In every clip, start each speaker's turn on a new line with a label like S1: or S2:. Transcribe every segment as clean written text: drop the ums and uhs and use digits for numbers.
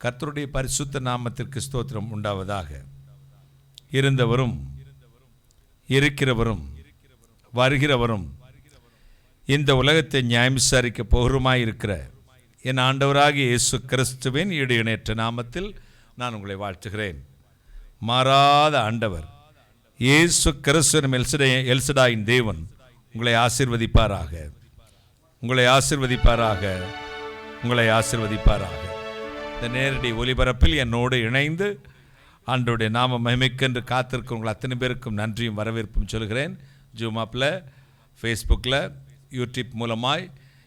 S1: கர்த்தருடைய பரிசுத்த நாமத்திற்கு ஸ்தோத்திரம் உண்டாவதாக. இருந்தவரும் இருக்கிறவரும் வருகிறவரும் இந்த உலகத்தை நியாயம் விசாரிக்க போகிறமாயிருக்கிற என் ஆண்டவராகிய இயேசு கிறிஸ்துவின் ஈடு இணையற்ற நாமத்தில் நான் உங்களை வாழ்த்துகிறேன். மாறாத ஆண்டவர் இயேசு கிறிஸ்துவின் எல்சடாயின் தேவன் உங்களை ஆசீர்வதிப்பாராக, உங்களை ஆசீர்வதிப்பாராக, உங்களை ஆசீர்வதிப்பாராக. இந்த நேரடி ஒலிபரப்பில் என்னோடு இணைந்து ஆண்டவருடைய நாம மகிமைக்கென்று காத்திருக்க உங்கள் அத்தனை பேருக்கும் நன்றியும் வரவேற்பும் சொல்கிறேன். ஜூம் ஆப்பில், ஃபேஸ்புக்கில், யூடியூப் மூலமாய்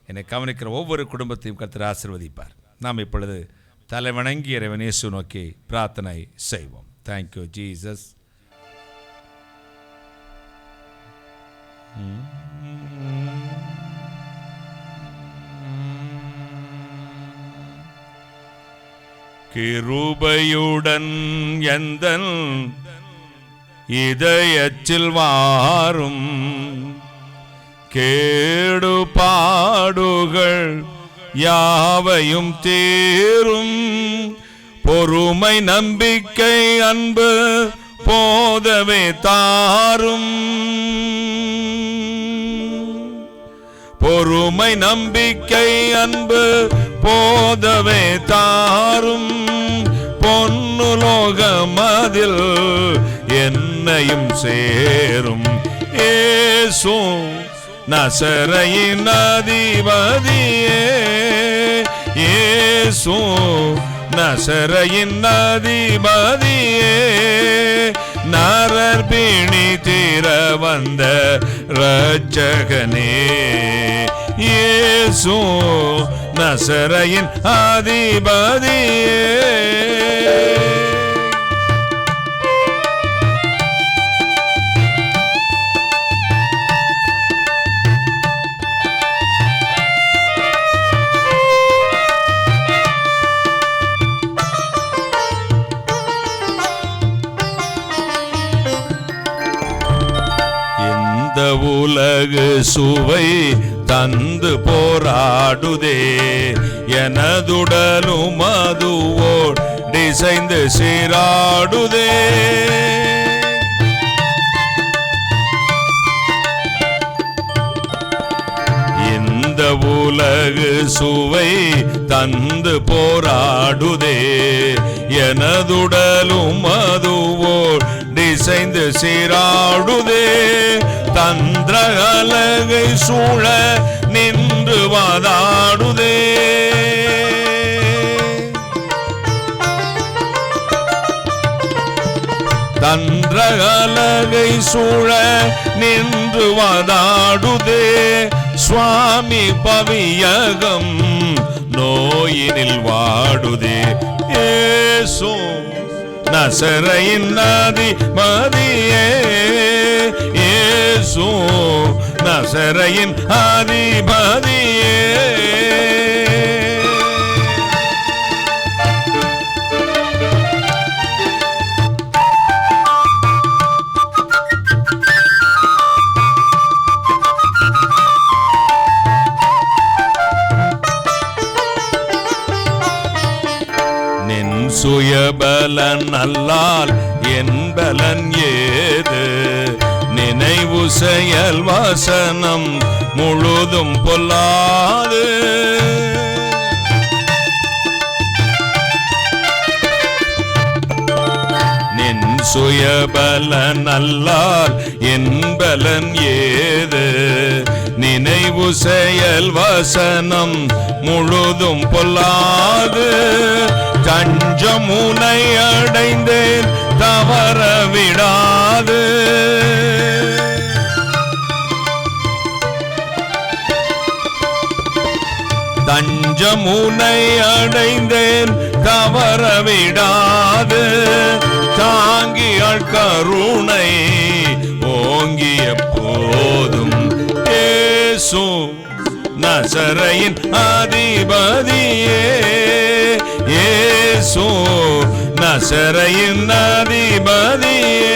S1: என்னை கவனிக்கிற ஒவ்வொரு குடும்பத்தையும் கர்த்தர் ஆசீர்வதிப்பார். நாம் இப்பொழுது தலைவணங்கி இறைவன் இயேசு நோக்கி பிரார்த்தனை செய்வோம். Thank you Jesus. கிருபையுடன் எந்தன் இதயத்தில் வாரும், கேடு பாடுகள் யாவையும் தீரும், பொறுமை நம்பிக்கை அன்பு போதவே தாரும், பொறுமை நம்பிக்கை அன்பு போதவே தாரும், பொன்னுலோகமதில் என்னையும் சேரும், இயேசு நசரேயின் அதிபதியே, இயேசு நசரேயின் அதிபதியே, நரர்பிணி தீர வந்த இரட்சகனே, இயேசு நசரேயின் அதிபதியே. உலகு சுவை தந்து போராடுதே, எனதுடலும் அதுவோடு டிசைந்து சீராடுதே, இந்த உலகு சுவை தந்து போராடுதே, எனதுடலும் அதுவோடு டிசைந்து சீராடுதே, தந்திர அலகை சூழ நின்று வாதாடுதே, தந்திர அலகை சூழ நின்று வாதாடுதே, சுவாமி பவியகம் நோயினில் வாடுதே, இயேசு நசரேயின் அதிபதியே, இயேசு நசரேயின் அதிபதியே. நின் சுயபலன் அல்லால் என் பலன் ஏது, நினைவு செயல் வசனம் முழுதும் பொல்லாது, நின் சுயபலன் அல்லால் என் பலன் ஏது, நினைவு செயல் வசனம் முழுதும் பொல்லாது, தஞ்சமுனை அடைந்தேன் தவற விடாது, தஞ்சமுனை அடைந்தேன் தவற விடாது, தாங்கியாள் கருணை ஓங்கிய போதும், இயேசு நசரேயின் அதிபதியே, இயேசு நசரேயின் அதிபதியே.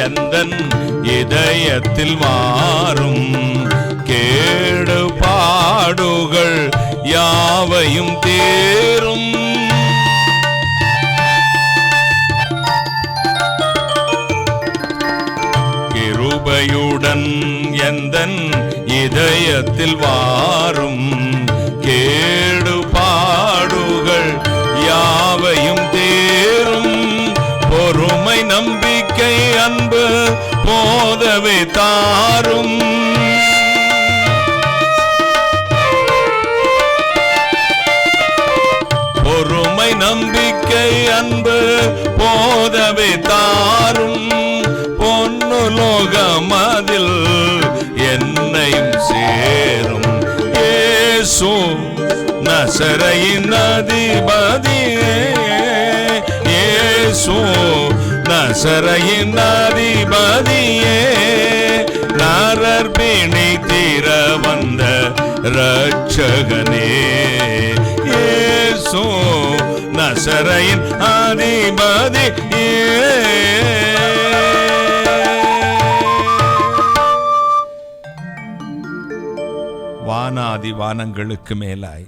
S1: எந்தன் இதயத்தில் வாரும். கேடு பாடுகள் யாவையும் தீரும். கிருபையுடன் எந்தன் இதயத்தில் வாரும். கேடு பாடுகள் யாவையும் தீரும். பொறுமை நம்பிக்கை அன்பு போதவே தாரும். பொறுமை நம்பிக்கை அன்பு போதவே தாரும். பொன்னுலோகமதில் என்னையும் சேரும். இயேசு நசரேயின் அதிபதியே, இயேசு நசரேயின் அதிபதியே, நரர்பிணி தீர வந்த இரட்சகனே, இயேசு நசரேயின் அதிபதியே. வானாதி வானங்களுக்கு மேலாய்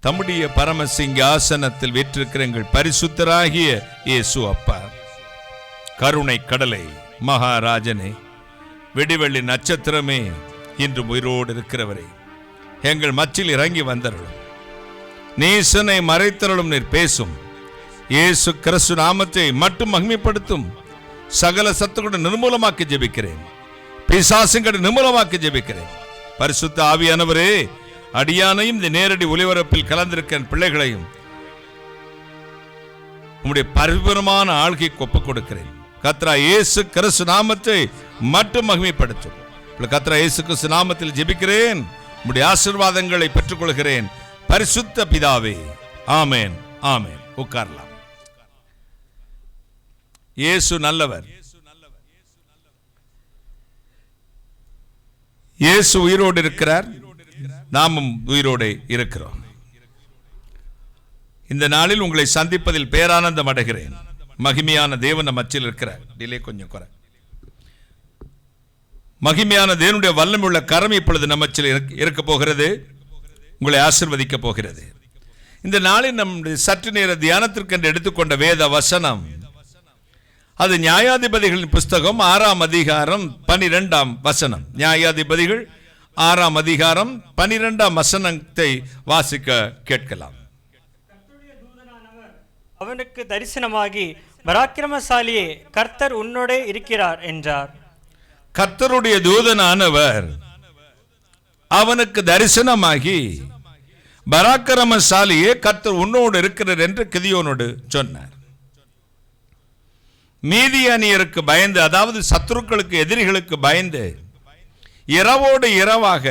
S1: தம்முடைய பரமசிங்காசனத்தில் வீற்றிருக்கிற எங்கள் பரிசுத்தராகிய இயேசு அப்பா, கருணை கடலை, மகாராஜனே, விடிவெள்ளி நட்சத்திரமே, இன்று உயிரோடு இருக்கிறவரே, எங்கள் மச்சில் இறங்கி வந்தருளும். நீசனை மறைத்தருளும். நீர் பேசும். இயேசு கிறிஸ்து நாமத்தை மட்டும் மகிமைப்படுத்தும். சகல சத்துக்களை நிர்மூலமாக்கி ஜெபிக்கிறேன். பிசாசுங்களை நிர்மூலமாக்கி ஜெபிக்கிறேன். பரிசுத்த ஆவியானவரே, அடியானையும் இந்த நேரடி ஒலிபரப்பில் கலந்திருக்கிற பிள்ளைகளையும் உம்முடைய பரிபூரணமான ஆள்கைக்கு ஒப்புக் கொடுக்கிறேன். கர்த்தராகிய இயேசு கிறிஸ்து நாமத்தை மட்டும் மகிமைப்படுத்தும். கர்த்தராகிய இயேசு கிறிஸ்து நாமத்தில் ஜெபிக்கிறேன். உம்முடைய ஆசீர்வாதங்களை பெற்றுக்கொள்கிறேன். பரிசுத்த பிதாவே, ஆமென், ஆமென். உட்காரலாம். இயேசு நல்லவர். இயேசு உயிரோடு இருக்கிறார். நாமும் உயிரோடு இருக்கிறோம். இந்த நாளில் உங்களை சந்திப்பதில் பேரானந்தம் அடைகிறேன். மகிமையான தேவன் நம் மத்தியில் இருக்கிறார். டிலே கொஞ்சம் குறை. மகிமையான தேவனுடைய வல்லமையுள்ள கரம் இப்பொழுது நம்ம மத்தியில் இருக்க போகிறது. உங்களை ஆசீர்வதிக்க போகிறது. இந்த நாளில் நம்முடைய சற்று நேர தியானத்திற்கு எடுத்துக்கொண்ட வேத வசனம், அது நியாயாதிபதிகளின் புஸ்தகம் 6ஆம் அதிகாரம் 12ஆம் வசனம். நியாயாதிபதிகள் 6ஆம் அதிகாரம் 12ஆம் வசனத்தை வாசிக்க கேட்கலாம்.
S2: அவனுக்கு தரிசனமாகி, பராக்கிரமசாலியே, கர்த்தர் உன்னோடே இருக்கிறார் என்றார்.
S1: கர்த்தருடைய தூதனானவர் அவனுக்கு தரிசனமாகி, பராக்கிரமசாலியே, கர்த்தர் உன்னோடு இருக்கிறார் என்று கிதியோனோடு சொன்னார். மீதியானியருக்கு பயந்து, அதாவது சத்துருக்களுக்கு, எதிரிகளுக்கு பயந்து, இரவோடு இரவாக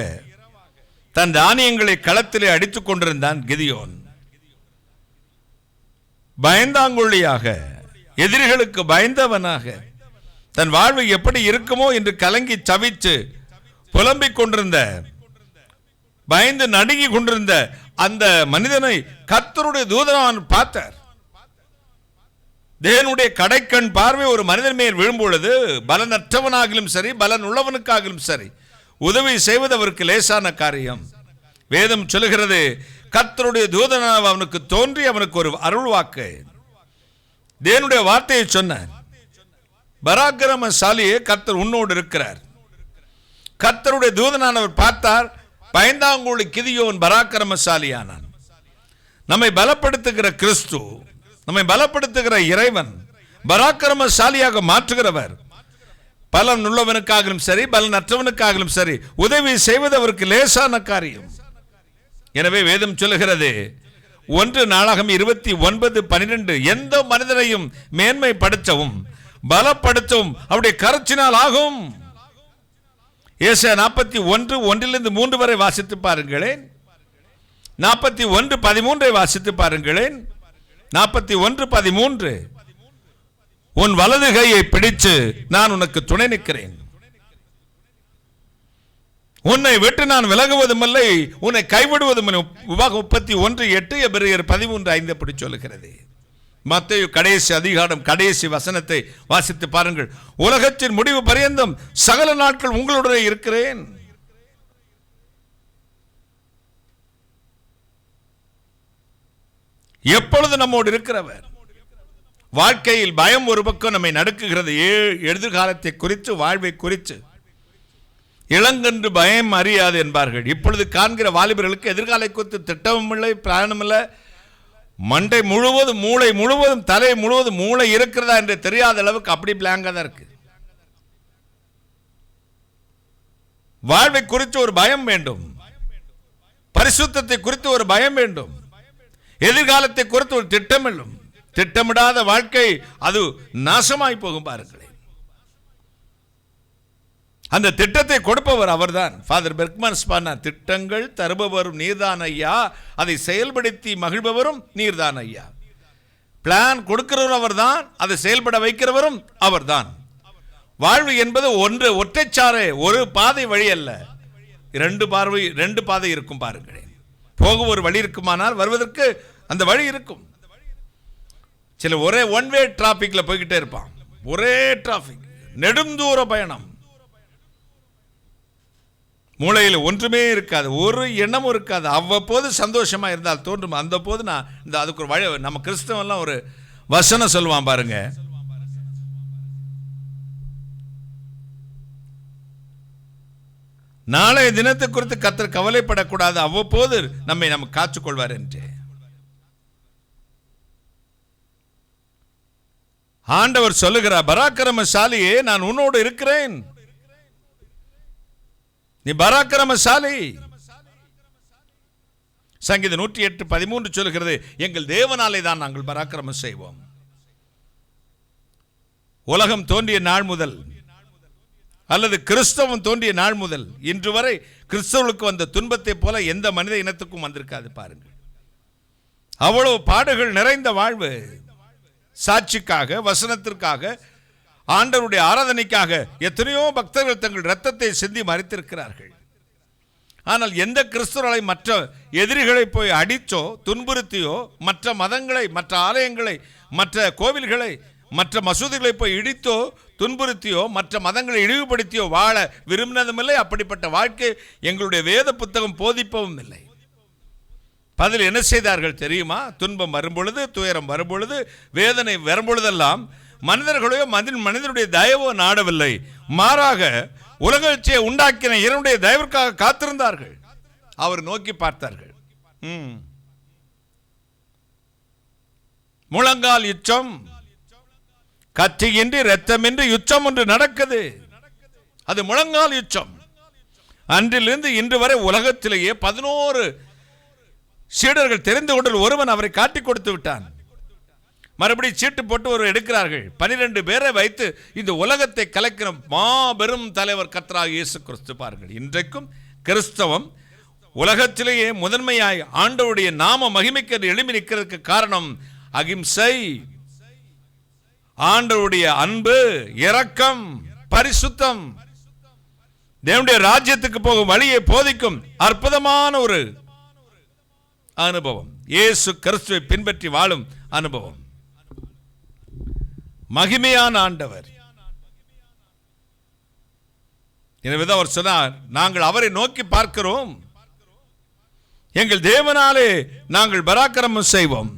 S1: தன் தானியங்களை களத்திலே அடித்துக் கொண்டிருந்தான் கிதியோன். பயந்தாங்கொள்ளியாக, எதிரிகளுக்கு பயந்தவனாக, தன் வாழ்வு எப்படி இருக்குமோ என்று கலங்கி தவித்து புலம்பிக் கொண்டிருந்த, பயந்து நடுங்கி கொண்டிருந்த அந்த மனிதனை கர்த்தருடைய தூதன் பார்த்தார். தேவனுடைய கடைக்கண் பார்வை ஒரு மனிதன் மேல் விழும்பொழுது, பலனற்றவனாகிலும் சரி, பலன் உள்ளவனுக்காகிலும் சரி, உதவி செய்வது அவருக்கு லேசான காரியம். வேதம் சொல்லுகிறது, கர்த்தருடைய தூதன் அவனுக்கு தோன்றி அவனுக்கு ஒரு அருள்வாக்கு, தேவனுடைய வார்த்தையை சொன்னார். பராக்கிரமசாலியே, கர்த்தர் உன்னோடு இருக்கிறார். கர்த்தருடைய தூதனானவர் பார்த்தார். பயந்தாங்கோலி கிதியோன் பராக்கிரமசாலியானான். நம்மை பலப்படுத்துகிற கிறிஸ்து, நம்மை பலப்படுத்துகிற இறைவன், பராக்கிரமசாலியாக மாற்றுகிறவர். பலன் உள்ளவனுக்காகவும் சரி, பலன் அற்றவனுக்காகவும் சரி, உதவி செய்வது அவருக்கு லேசான காரியம். எனவே வேதம் சொல்லுகிறது, 1 நாளாகமம் 29:12, எந்த மனிதனையும் மேன்மைப்படுத்தவும் பலப்படுத்தவும் அவருடைய கரத்தினால் ஆகும். ஏசாயா 41:1-3 வரை வாசித்து பாருங்களேன். 41:13 வாசித்து பாருங்களேன். 41:13, உன் வலது கையை பிடித்து நான் உனக்கு துணை நிற்கிறேன், உன்னை விட்டு நான் விலகுவதும் இல்லை, உன்னை கைவிடுவதும் இல்லை. உபாகம் 31:8, எபிரேயர் 13:5 அப்படி சொல்லுகிறது. மத்தேயு கடைசி அதிகாரம் கடைசி வசனத்தை வாசித்து பாருங்கள். உலகத்தின் முடிவு பரியந்தம் சகல நாட்கள் உங்களுடைய இருக்கிறேன். எப்பொழுது நம்மோடு இருக்கிறவர். வாழ்க்கையில் பயம் ஒரு பக்கம் நம்மை நடுக்குகிறது, எதிர்காலத்தை குறித்து, வாழ்வை குறித்து. இளங்கன்று பயம் அறியாது என்பார்கள். இப்பொழுது காண்கிற வாலிபர்களுக்கு எதிர்காலை குறித்து திட்டமும் இல்லை, பிளானும் இல்லை. மண்டை முழுவதும், மூளை முழுவதும், தலை முழுவதும் மூளை இருக்கிறதா என்று தெரியாத அளவுக்கு அப்படி பிளாங்கா தான் இருக்கு. வாழ்வை குறித்து ஒரு பயம் வேண்டும், பரிசுத்தத்தை குறித்து ஒரு பயம் வேண்டும், எதிர்காலத்தை குறித்து ஒரு திட்டம் வேண்டும். திட்டமிடாத வாழ்க்கை அது நாசமாய் போகும். பாருங்களேன், அந்த திட்டத்தை கொடுப்பவர் அவர்தான். ஃபாதர் பெர்க்மன் சொன்னார், திட்டங்கள் தருபவரும் நீர்தான் ஐயா, அதை செயல்படுத்தி மகிழ்பவரும் நீர்தான் ஐயா. பிளான் கொடுக்கிறவரும் அவர்தான், அதை செயல்பட வைக்கிறவரும் அவர்தான். வாழ்வு என்பது ஒற்றைச்சாரே, ஒரு பாதை வழி அல்ல, ரெண்டு பாதை இருக்கும். பாருங்களேன், போக ஒரு வழி இருக்குமானால் வருவதற்கு அந்த வழி இருக்கும். சில ஒரே ஒன் வே டிராபிக்ல போய்கிட்டே இருப்பான், ஒரே டிராபிக், நெடுந்தூர பயணம். மூளையில் ஒன்றுமே இருக்காது, ஒரு எண்ணமும் இருக்காது. அவ்வப்போது சந்தோஷமா இருந்தால் தோன்றும். அந்த போது நான் இந்த அதுக்கு ஒரு வழி, நம்ம கிறிஸ்தவெல்லாம் ஒரு வசனம் சொல்லுவான் பாருங்க, நாளைய தினத்தை குறித்து கர்த்தர் கவலைப்படக்கூடாது, அவ்வப்போது நம்மை காத்துக்கொள்வார் என்று. ஆண்டவர் சொல்லுகிறார், பராக்கிரமசாலியே நான் உன்னோடு இருக்கிறேன், நீ பராக்கிரமசாலி. சங்கீதம் 108:13 சொல்லுகிறது, எங்கள் தேவனாலே தான் நாங்கள் பராக்கிரமம் செய்வோம். உலகம் தோன்றிய நாள் முதல் அல்லது கிறிஸ்தவம் தோன்றிய நாள் முதல் இன்று வரை கிறிஸ்தவர்களுக்கு வந்த துன்பத்தை போல எந்த மனித இனத்துக்கும் வந்திருக்காது. பாருங்கள், அவ்வளவு பாடுகள் நிறைந்த வாழ்வு. சாட்சிக்காக, வசனத்திற்காக, ஆண்டவருடைய ஆராதனைக்காக எத்தனையோ பக்தர்கள் தங்கள் இரத்தத்தை சிந்தி மறித்திருக்கிறார்கள். ஆனால் எந்த கிறிஸ்தவர்களை மற்ற எதிரிகளை போய் அடித்தோ துன்புறுத்தியோ, மற்ற மதங்களை, மற்ற ஆலயங்களை, மற்ற கோவில்களை, மற்ற மசூதிகளை போய் இடித்தோ துன்புறுத்தியோ, மற்ற மதங்களை இழிவுபடுத்தியோ வாழ விரும்பினதும் இல்லை. அப்படிப்பட்ட வாழ்க்கை எங்களுடைய வேத புத்தகம் போதிப்பவும் இல்லை. பதில் என்ன செய்தார்கள் தெரியுமா? துன்பம் வரும்பொழுது, துயரம் வரும்பொழுது, வேதனை வரும்பொழுதெல்லாம் மனிதர்களையோ மனிதனுடைய தயவோ நாடவில்லை, மாறாக உலகத்தை உண்டாக்கின இறைவனுடைய தயவிற்காக காத்திருந்தார்கள். அவர் நோக்கி பார்த்தார்கள். முழங்கால் யுத்தம், கத்தியின்றி இரத்தமின்றி யுத்தம் ஒன்று நடக்குது. அது முழங்கால் யுத்தம். அன்றிலிருந்து இன்று வரை உலகத்திலேயே 11 சீடர்கள் தெரிந்து கொண்டு ஒருவன் அவரை காட்டிக் கொடுத்து விட்டான். மறுபடியும் சீட்டு போட்டு ஒரு எடுக்கிறார்கள். 12 பேரை வைத்து இந்த உலகத்தை கலக்கிற மாபெரும் தலைவர் கர்த்தராகிய இயேசு கிறிஸ்து. பாருங்கள், இன்றைக்கும் கிறிஸ்தவம் உலகத்திலேயே முதன்மையாய் ஆண்டவருடைய நாம மகிமைக்கு எழுப்பி நிற்கிறதுக்கு காரணம் அகிம்சை, ஆண்டவருடைய அன்பு, இரக்கம், பரிசுத்தம், தேவனுடைய ராஜ்யத்துக்கு போகும் வழியை போதிக்கும் அற்புதமான ஒரு அனுபவம், இயேசு கிறிஸ்துவை பின்பற்றி வாழும் அனுபவம். மகிமையான ஆண்டவர். எனவேதான் அவர் சொன்னார், நாங்கள் அவரை நோக்கி பார்க்கிறோம், எங்கள் தேவனாலே நாங்கள் பராக்கிரமம் செய்வோம்.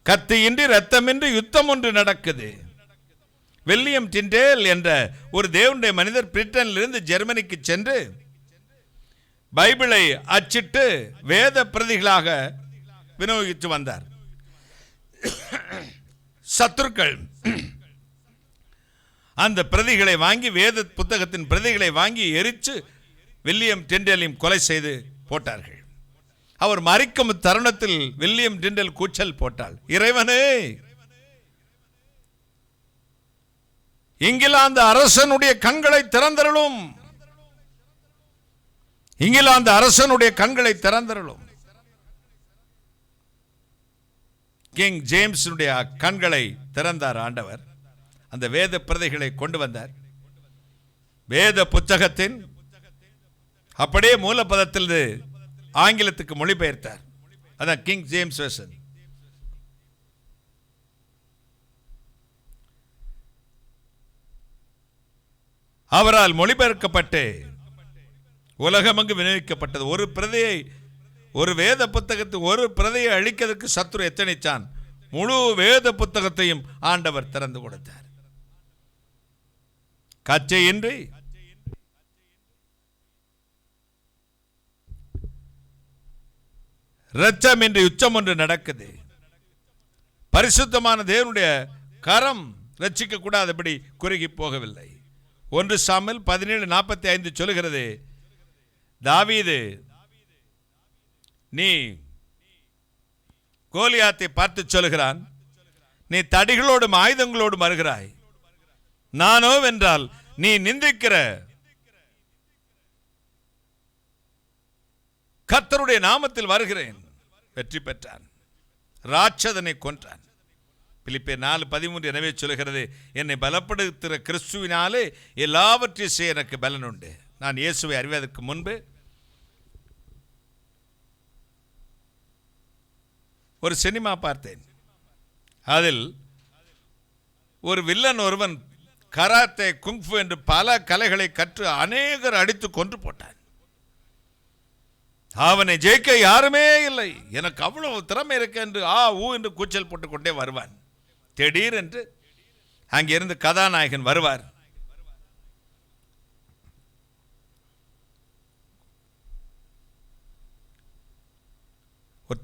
S1: கத்தியின்றி இரத்தமின்றி யுத்தம் ஒன்று நடக்குது. வில்லியம் டிண்டேல் என்ற ஒரு தேவனுடைய மனிதர் பிரிட்டனிலிருந்து ஜெர்மனிக்கு சென்று பைபிளை அச்சிட்டு வேத பிரதிகளாக விநியோகித்து வந்தார். சத்துருக்கள் அந்த பிரதிகளை வாங்கி, வேத புத்தகத்தின் பிரதிகளை வாங்கி எரித்து வில்லியம் டிண்டேலையும் கொலை செய்து போட்டார்கள். அவர் மரிக்கும் தருணத்தில் வில்லியம் டிண்டேல் கூச்சல் போட்டாள், இறைவனே, இங்கிலாந்து அரசனுடைய கண்களை திறந்தருளும், இங்கிலாந்து அரசனுடைய கண்களை திறந்தருளும். கிங் ஜேம்ஸுடைய கண்களை திறந்தார் ஆண்டவர். அந்த வேத பிரதிகளை கொண்டு வந்தார். வேத புத்தகத்தின் அப்படியே மூலப்பதத்தில் ஆங்கிலத்துக்கு மொழிபெயர்த்தார். அதான் கிங் ஜேம்ஸ் வெர்ஷன். அவரால் மொழிபெயர்க்கப்பட்டு உலகமங்கு விநியோகிக்கப்பட்டது. ஒரு பிரதியை, ஒரு வேத புத்தகத்தை ஒரு பிரதியை அழிக்கிறதுக்கு சத்துரு எத்தனைச்சான். முழு வேத புத்தகத்தையும் ஆண்டவர் திறந்து கொடுத்தார். கச்சையின்றி இரத்தம் என்று யுத்தம் ஒன்று நடக்குது. பரிசுத்தமான தேவனுடைய கரம் ரட்சிக்க கூடாதபடி குறுகி போகவில்லை. 1 சாமுவேல் 17:45 சொல்லுகிறது, தாவீது நீ கோலியாத்தை பார்த்து சொல்லுகிறான், நீ தடிகளோடும் ஆயுதங்களோடும் வருகிறாய், நானோ வென்றால் நீ நிந்திக்கிற கர்த்தருடைய நாமத்தில் வருகிறேன். வெற்றி பெற்றான், ராட்சதனை கொன்றான். பிலிப்பியர் 4:13 எனவே சொல்லுகிறது, என்னை பலப்படுத்துகிற கிறிஸ்துவினாலே எல்லாவற்றையும் செய்ய எனக்கு பலன் உண்டு. நான் இயேசுவை அறிவதற்கு முன்பு ஒரு சினிமா பார்த்தேன். அதில் ஒரு வில்லன் ஒருவன் கராத்தே, குங்ஃபு என்று பல கலைகளை கற்று அநேகர் அடித்து கொன்று போட்டான். அவனை ஜெயிக்க யாருமே இல்லை. எனக்கு அவ்வளவு திறமை இருக்கு என்று என்று கூச்சல் போட்டுக் கொண்டே வருவான். திடீரென்று அங்கிருந்து கதாநாயகன் வருவார்.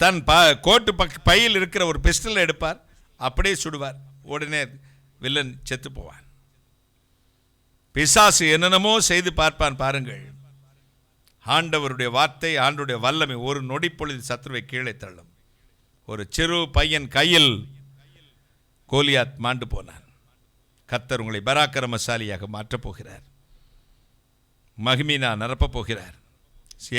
S1: தன் கோட்டு பையில் இருக்கிற ஒரு பிஸ்டல் எடுப்பார், அப்படியே சுடுவார். உடனே வில்லன் செத்து போவான். பிசாசு என்னென்னமோ செய்து பார்ப்பான். பாருங்கள், ஆண்டவருடைய வார்த்தை, ஆண்டவருடைய வல்லமை ஒரு நொடி பொழுது சத்துருவை கீழே தள்ளும். ஒரு சிறு பையன் கையில் கோலியாத் மாண்டு போனான். கர்த்தர் உங்களை பராக்கிரமசாலியாக மாற்றப் போகிறார், மகிமையினா நிரப்பப் போகிறார்.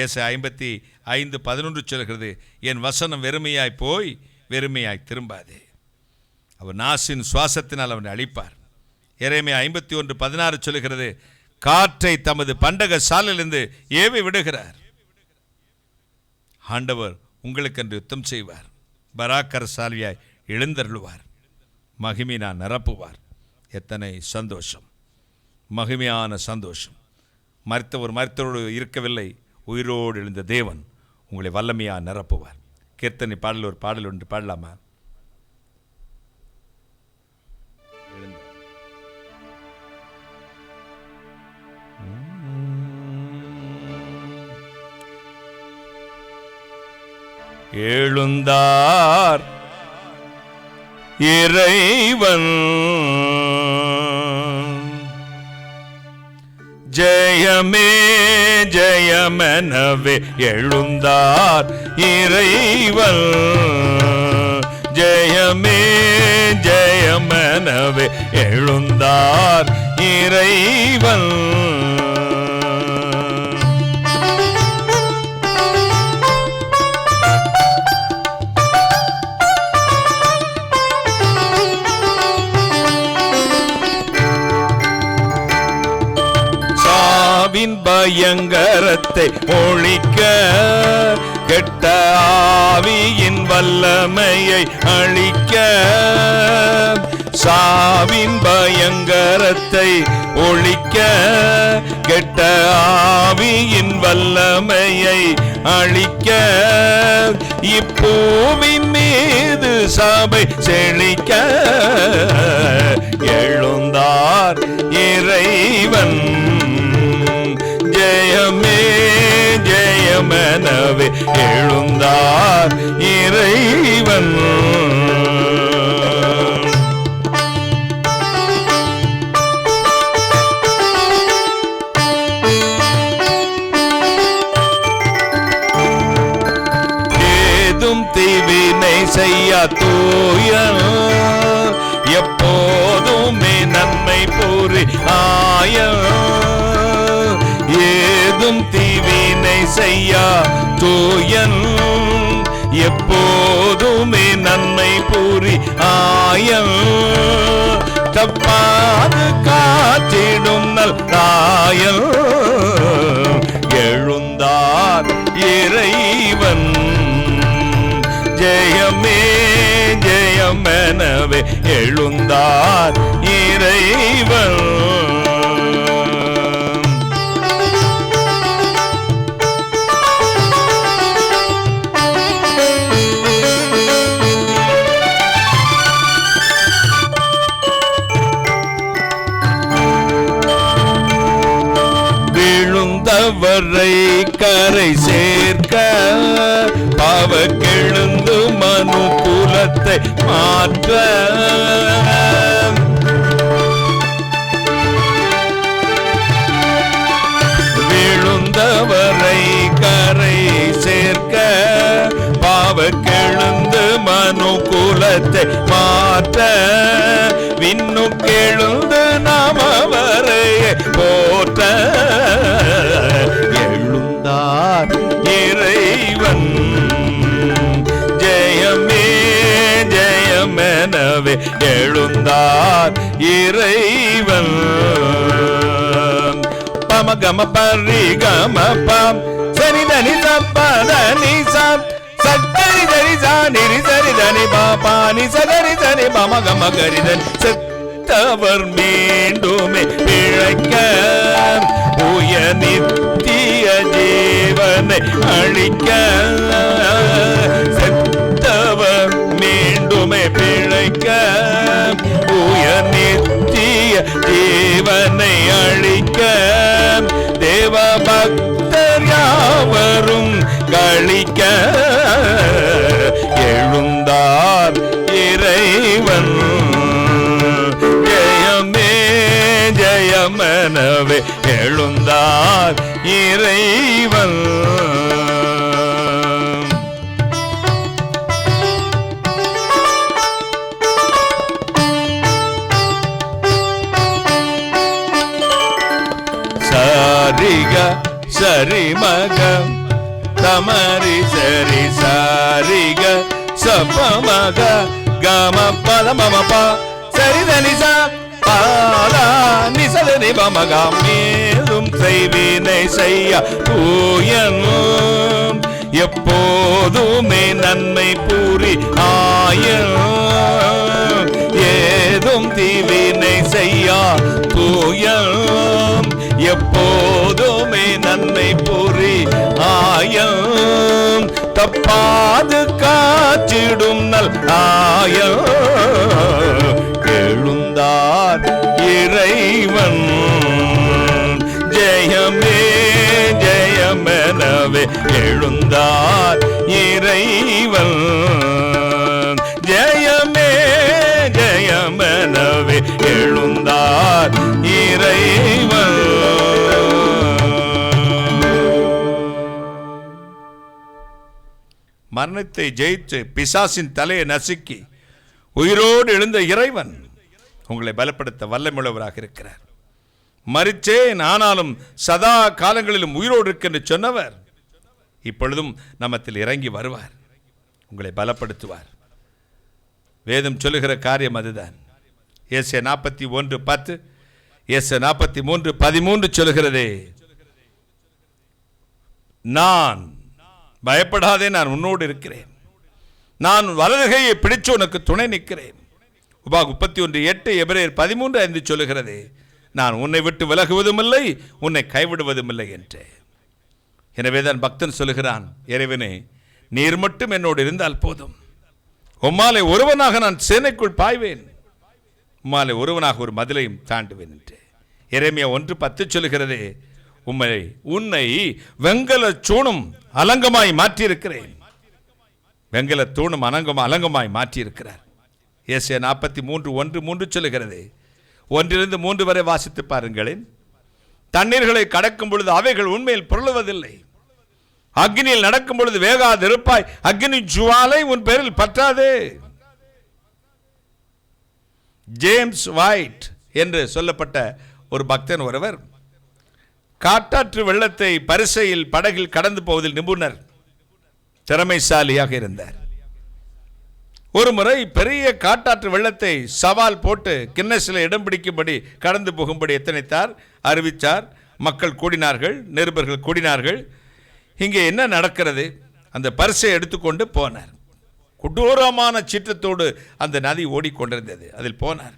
S1: ஏசாயா 55:11 சொல்கிறது, என் வசனம் வெறுமையாய் போய் வெறுமையாய் திரும்பாதே, அவர் நாசின் சுவாசத்தினால் அவனை அழிப்பார். எரேமியா 51:16 சொல்கிறது, காற்றை தமது பண்டக சாலையிலிருந்து ஏவி விடுகிறார். ஆண்டவர் உங்களுக்கென்று யுத்தம் செய்வார், பராக்கிரமசாலியாய் எழுந்தருளுவார், மகிமையினா நிரப்புவார். எத்தனை சந்தோஷம், மகிமையான சந்தோஷம். மரித்தவரோடு இருக்கவில்லை, உயிரோடு எழுந்த தேவன் உங்களை வல்லமையா நிரப்புவார். கீர்த்தனை பாடல் ஒரு பாடல் ஒன்று பாடலாமா? எழுந்தார் இறைவன், ஜெயமே ஜெயமெனவே எழுந்தார் இறைவன், ஜெயமே ஜெயமெனவே எழுந்தார் இறைவன். பயங்கரத்தை ஒழிக்க, கெட்ட ஆவியின் வல்லமையை அழிக்க, சாவின் பயங்கரத்தை ஒழிக்க, கெட்ட ஆவியின் வல்லமையை அழிக்க, இப்பூவின் மீது சபை செழிக்க எழுந்தார் இறைவன், ஜெயமே ஜெயமெனவே எழுந்தார் இறைவன். ஏதும் தீவினை செய்ய தூயன், எப்போதுமே நன்மை புரி ஆயன், ஏதும் தீவினை செய்யா தூயன், எப்போதுமே நன்மை புரி ஆயன், தப்பாது காத்திடும் நல்லாயன், எழுந்தார் இறைவன், ஜெயமே ஜெயமெனவே எழுந்தார் இறைவன். விழுந்தவரை கரை சேர்க்க பாவக்கெழுந்து மனு குலத்தை மாற்ற விழுந்தவரை கரை சேர்க்க பாவக்கெழுந்து மனு குலத்தை மாற்ற விண்ணுக்கெழுந்து நாம் அவரை போற்ற எழுந்தார் இறைவன் ஜெயமே ஜெயமெனவே எழுந்தார் இறைவன் பமகம பரி கம பம் சரி தனி சப்பதனி சப் சரி தரி சானிரி சரி தனி பாபானி சரி தனி பமகம கரிதன் செத்தவர் மீண்டுமே பிழைக்க உய நித்திய ஜீவனை அழிக்க செத்தவர் மீண்டுமே பிழைக்க உய நித்திய ஜீவனை அழிக்க தேவ பக்தர் யாவரும் களிக்க எழுந்தார் இறைவன் ஜெயமே ஜெயமெனவே எழுந்தார் இறைவன் சரிக சரி மக தமரி சரி சரிக சபமக கம பத மம ப சரி தனி ச பாதா நிசதனி பமக மேலும் செய்வினை செய்ய தூயனும் எப்போதுமே நன்மை பூரி ஆயன் ஏதும் தீவினை செய்யா தூயம் எப்போதுமே நன்மை புரி ஆயம் தப்பாது காற்றிடும் நல் ஆயம் எழுந்தார் இறைவன் ஜெயமே ஜெயமெனவே எழுந்தார் இறைவன் ஜெயமே ஜெயமெனவே எழுந்தார் இறைவன் மரணத்தை ஜெயித்து பிசாசின் தலையை நசுக்கி உயிரோடு எழுந்த இறைவன் உங்களை பலப்படுத்த வல்லமுள்ளவராக இருக்கிறார். மரிச்சேன் ஆனாலும் சதா காலங்களிலும் உயிரோடு இருக்கின்ற சொன்னவர் இப்பொழுதும் நம்மத்தில் இறங்கி வருவார், உங்களை பலப்படுத்துவார். வேதம் சொல்லுகிற காரியம் அதுதான். ஏசாயா 41:10 ஏசாயா 43:13 சொல்லுகிறதே, நான் பயப்படாதே, நான் உன்னோடு இருக்கிறேன், நான் வலதுகையை பிடிச்சு உனக்கு துணை நிற்கிறேன். உபாகம் 31:8 எபிரேயர் 13:5 சொல்லுகிறதே, நான் உன்னை விட்டு விலகுவதும் இல்லை, உன்னை கைவிடுவதும் இல்லை என்று. எனவேதான் பக்தன் சொல்லுகிறான், இறைவனே நீர் மட்டும் என்னோடு இருந்தால் போதும், உம்மாலே ஒருவனாக நான் சேனைக்குள் பாய்வேன், உம்மாலே ஒருவனாக ஒரு மதிலையும் தாண்டுவேன் என்று. எரேமியா 1:10 சொல்லுகிறதே, உன்னை வெங்கல தூணும் அலங்கமாய் மாற்றியிருக்கிறேன். வெங்கல தூணும் அலங்கமாய் மாற்றியிருக்கிறார். ஏசாயா 43:1-3 சொல்லுகிறது. 1-3 வரை வாசித்து பாருங்களேன். தண்ணீர்களை கடக்கும் பொழுது அவைகள் உண்மையில் புரளுவதில்லை, அக்னியில் நடக்கும் பொழுது வேகாது இருப்பாய், அக்னி ஜுவாலை உன் பேரில் பற்றாதே. ஜேம்ஸ் வைட் என்று சொல்லப்பட்ட ஒரு பக்தன் ஒருவர் காட்டாற்று வெள்ளத்தை பரிசையில் படகில் கடந்து போவதில் நிபுணர், திறமைசாலியாக இருந்தார். ஒரு முறை பெரிய காட்டாற்று வெள்ளத்தை சவால் போட்டு கின்னஸில் இடம் பிடிக்கும்படி கடந்து போகும்படி எத்தனைத்தார், அறிவித்தார். மக்கள் கூடினார்கள், நிருபர்கள் கூடினார்கள். இங்கே என்ன நடக்கிறது? அந்த பரிசை எடுத்துக்கொண்டு போனார். கொடூரமான சீற்றத்தோடு அந்த நதி ஓடிக்கொண்டிருந்தது. அதில் போனார்.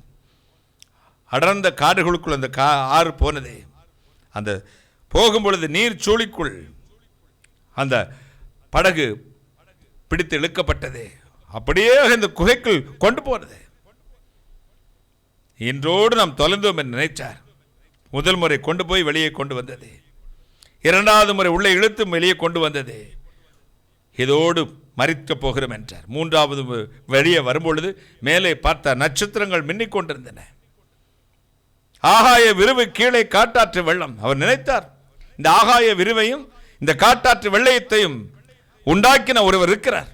S1: அடர்ந்த காடுகளுக்குள் அந்த ஆறு போனது. அந்த போகும்பொழுது நீர் சூழிக்குள் அந்த படகு பிடித்து இழுக்கப்பட்டது. அப்படியே இந்த குகைக்குள் கொண்டு போனது. இன்றோடு நாம் தொலைந்தோம் என்று நினைச்சார். முதல் முறை கொண்டு போய் வெளியே கொண்டு வந்தது. இரண்டாவது முறை உள்ளே இழுத்து வெளியே கொண்டு வந்தது. இதோடு மறிக்க போகிறோம் என்றார். மூன்றாவது வெளியே வரும்பொழுது மேலே பார்த்த நட்சத்திரங்கள் மின்னிக் கொண்டிருந்தன. ஆகாய விரிவு கீழே காட்டாற்று வெள்ளம். அவர் நினைத்தார், இந்த ஆகாய விரிவையும் இந்த காட்டாற்று வெள்ளத்தையும் உண்டாக்கின ஒருவர் இருக்கிறார்.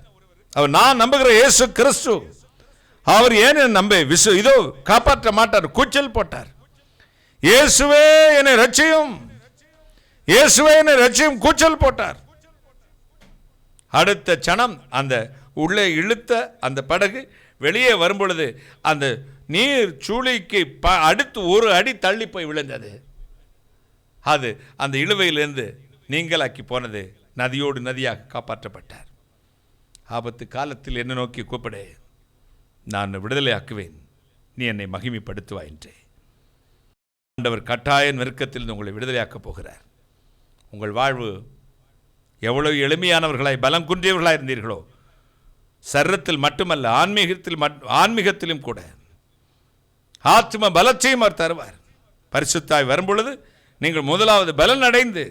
S1: அவர் நான் நம்புகிற இயேசு கிறிஸ்து. அவர் ஏன் நம்ப இதோ காப்பாற்ற மாட்டார். கூச்சல் போட்டார், இயேசுவே என்னை ரட்சியும், இயேசுவே என்னை ரட்சியும் கூச்சல் போட்டார். அடுத்த சனம் அந்த உள்ளே இழுத்த அந்த படகு வெளியே வரும்பொழுது அந்த நீர் சூளைக்கு அடுத்து ஒரு அடி தள்ளி போய் விழுந்தது. அது அந்த இழுவையிலிருந்து நீங்களாக்கி போனது. நதியோடு நதியாக காப்பாற்றப்பட்டார். ஆபத்து காலத்தில் என்ன நோக்கி கூப்பிடு, நான் விடுதலை ஆக்குவேன், நீ என்னை மகிமைப்படுத்துவாய் என்றே. ஆண்டவர் கட்டாய நெருக்கத்தில் உங்களை விடுதலையாக்கப் போகிறார். உங்கள் வாழ்வு எவ்வளவு எளிமையானவர்களாய் பலம் குன்றியவர்களாக இருந்தீர்களோ, சரீரத்தில் மட்டுமல்ல ஆன்மீகத்திலும் கூட ஆத்ம பலத்தையும் அவர் தருவார். பரிசுத்தாய் வரும்பொழுது நீங்கள் முதலாவது பலன் அடைந்து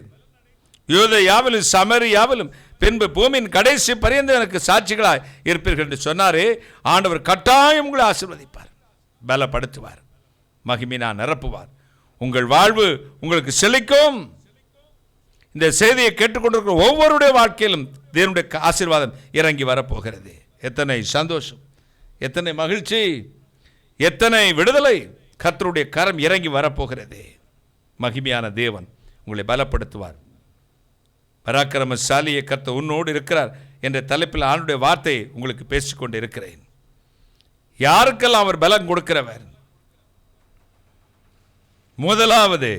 S1: யூதேயாவிலும் சமரியாவிலும் பின்பு பூமியின் கடைசி பரியந்த எனக்கு சாட்சிகளாய் இருப்பீர்கள் என்று சொன்னாரே, ஆண்டவர் கட்டாயம் உங்களை ஆசீர்வதிப்பார், பலப்படுத்துவார், மகிமையினால் நிரப்புவார். உங்கள் வாழ்வு உங்களுக்கு செழிக்கும். இந்த செய்தியை கேட்டுக்கொண்டிருக்கிற ஒவ்வொருடைய வாழ்க்கையிலும் தேவனுடைய ஆசீர்வாதம் இறங்கி வரப்போகிறது. எத்தனை சந்தோஷம், எத்தனை மகிழ்ச்சி, எத்தனை விடுதலை! கர்த்தருடைய கரம் இறங்கி வரப்போகிறது. மகிமையான தேவன் உங்களை பலப்படுத்துவார். பராக்கிரமசாலியை கர்த்தர் உன்னோடு இருக்கிறார் என்ற தலைப்பில் ஆண்டுடைய வார்த்தை உங்களுக்கு பேசிக்கொண்டு இருக்கிறேன். யாருக்கெல்லாம் அவர் பலம் கொடுக்கிறவர்? முதலாவது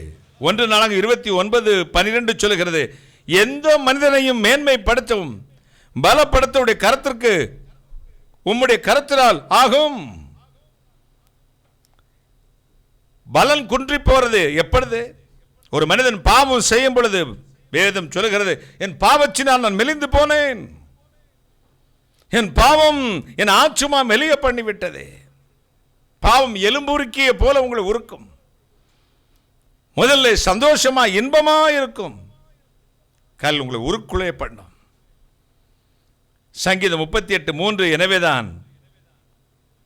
S1: 1:29-12 சொல்லுகிறது, எந்த மனிதனையும் மேன்மைப்படுத்தவும் பலப்படுத்தவுடைய கரத்திற்கு உம்முடைய கரத்தினால் ஆகும். பலன் குன்றி போறது எப்பொழுது? ஒரு மனிதன் பாவம் செய்யும் பொழுது வேதம் சொல்லுகிறது, என் பாவத்தினால் நான் மெலிந்து போனேன், என் பாவம் என் ஆத்துமா மெலிய பண்ணிவிட்டது. பாவம் எலும்புருக்கிய போல உங்களை உருக்கும். முதல்ல சந்தோஷமா இன்பமா இருக்கும், கல் உங்களை உருக்குள்ளே பண்ணும். சங்கீதம் 38:3 எனவேதான்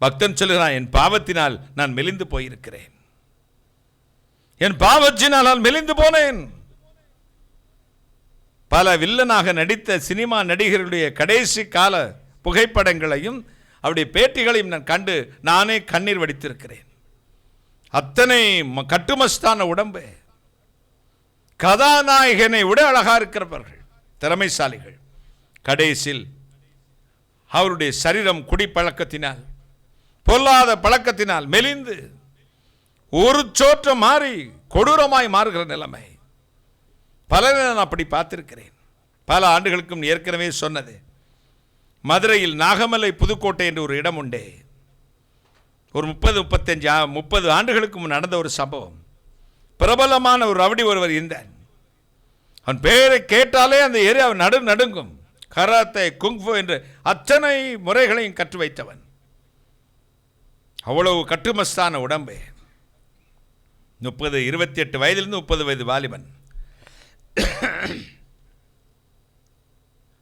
S1: பக்தன் சொல்கிறான், என் பாவத்தினால் நான் மெலிந்து போயிருக்கிறேன், என் பாவத்தினால் நான் மெலிந்து போனேன். பல வில்லனாக நடித்த சினிமா நடிகர்களுடைய கடைசி கால புகைப்படங்களையும் அவருடைய பேட்டிகளையும் நான் கண்டு நானே கண்ணீர் வடித்திருக்கிறேன். அத்தனை கட்டுமஸ்தான உடம்பு, கதாநாயகனை விட அழகா இருக்கிறவர்கள், திறமைசாலிகள். கடைசியில் அவருடைய சரீரம் குடிப்பழக்கத்தினால் பொல்லாத பழக்கத்தினால் மெலிந்து ஒரு சோற்றம் மாறி கொடூரமாய் மாறுகிற நிலைமை பலரை நான் அப்படி பார்த்திருக்கிறேன். பல ஆண்டுகளுக்கும் ஏற்கனவே சொன்னது, மதுரையில் நாகமலை புதுக்கோட்டை என்று ஒரு இடம் உண்டே. ஒரு 30 ஆண்டுகளுக்கு முன் நடந்த ஒரு சம்பவம். பிரபலமான ஒரு ரவுடி ஒருவர் இருந்தான். அவன் பெயரை கேட்டாலே அந்த ஏரியா நடுங்கும். கராத்தே, குங்ஃபு என்று அத்தனை முறைகளையும் கற்று வைத்தவன். அவ்வளவு கட்டுமஸ்தான உடம்பு. 28 வயதிலிருந்து 30 வயது வாலிபன்.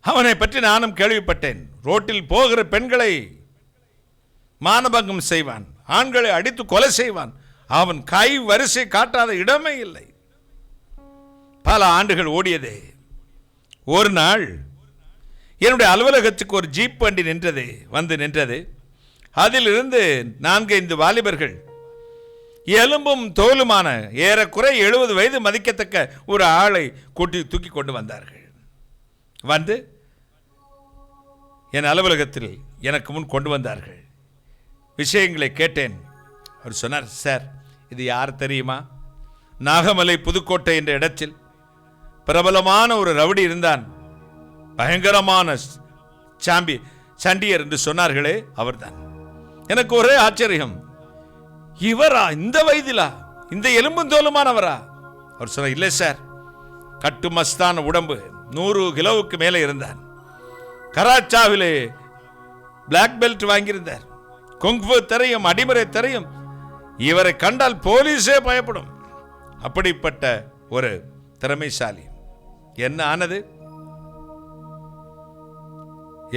S1: அவனை பற்றி நானும் கேள்விப்பட்டேன். ரோட்டில் போகிற பெண்களை மானபங்கம் செய்வான், ஆண்களை அடித்து கொலை செய்வான். அவன் கை வரிசை காட்டாத இடமே இல்லை. பல ஆண்டுகள் ஓடியது. ஒரு நாள் என்னுடைய அலுவலகத்துக்கு ஒரு ஜீப் வண்டி நின்றது. அதிலிருந்து 4-5 வாலிபர்கள் எலும்பும் தோலுமான ஏறக்குறை 70 வயது மதிக்கத்தக்க ஒரு ஆளை தூக்கி கொண்டு வந்தார்கள். வந்து என் அலுவலகத்தில் எனக்கு முன் கொண்டு வந்தார்கள். விஷயங்களை கேட்டேன். அவர் சொன்னார், சார் இது யார் தெரியுமா? நாகமலை புதுக்கோட்டை என்ற இடத்தில் பிரபலமான ஒரு ரவுடி இருந்தான், பயங்கரமான சண்டியர் என்று சொன்னார்களே, அவர்தான். எனக்கு ஒரே ஆச்சரியம், இவரா இந்த வயதிலா, இந்த எலும்பும் தோலுமானவரா? அவர் சொன்னார், இல்லை சார், கட்டுமஸ்தான உடம்பு, 100 கிலோவுக்கு மேலே இருந்தார், கராச்சாவிலே பிளாக் பெல்ட் வாங்கியிருந்தார், குங்ஃபு தெரியும், அடிமுறை தெரியும், இவரை கண்டால் போலீஸே பயப்படும், அப்படிப்பட்ட ஒரு திறமைசாலி. என்ன ஆனது?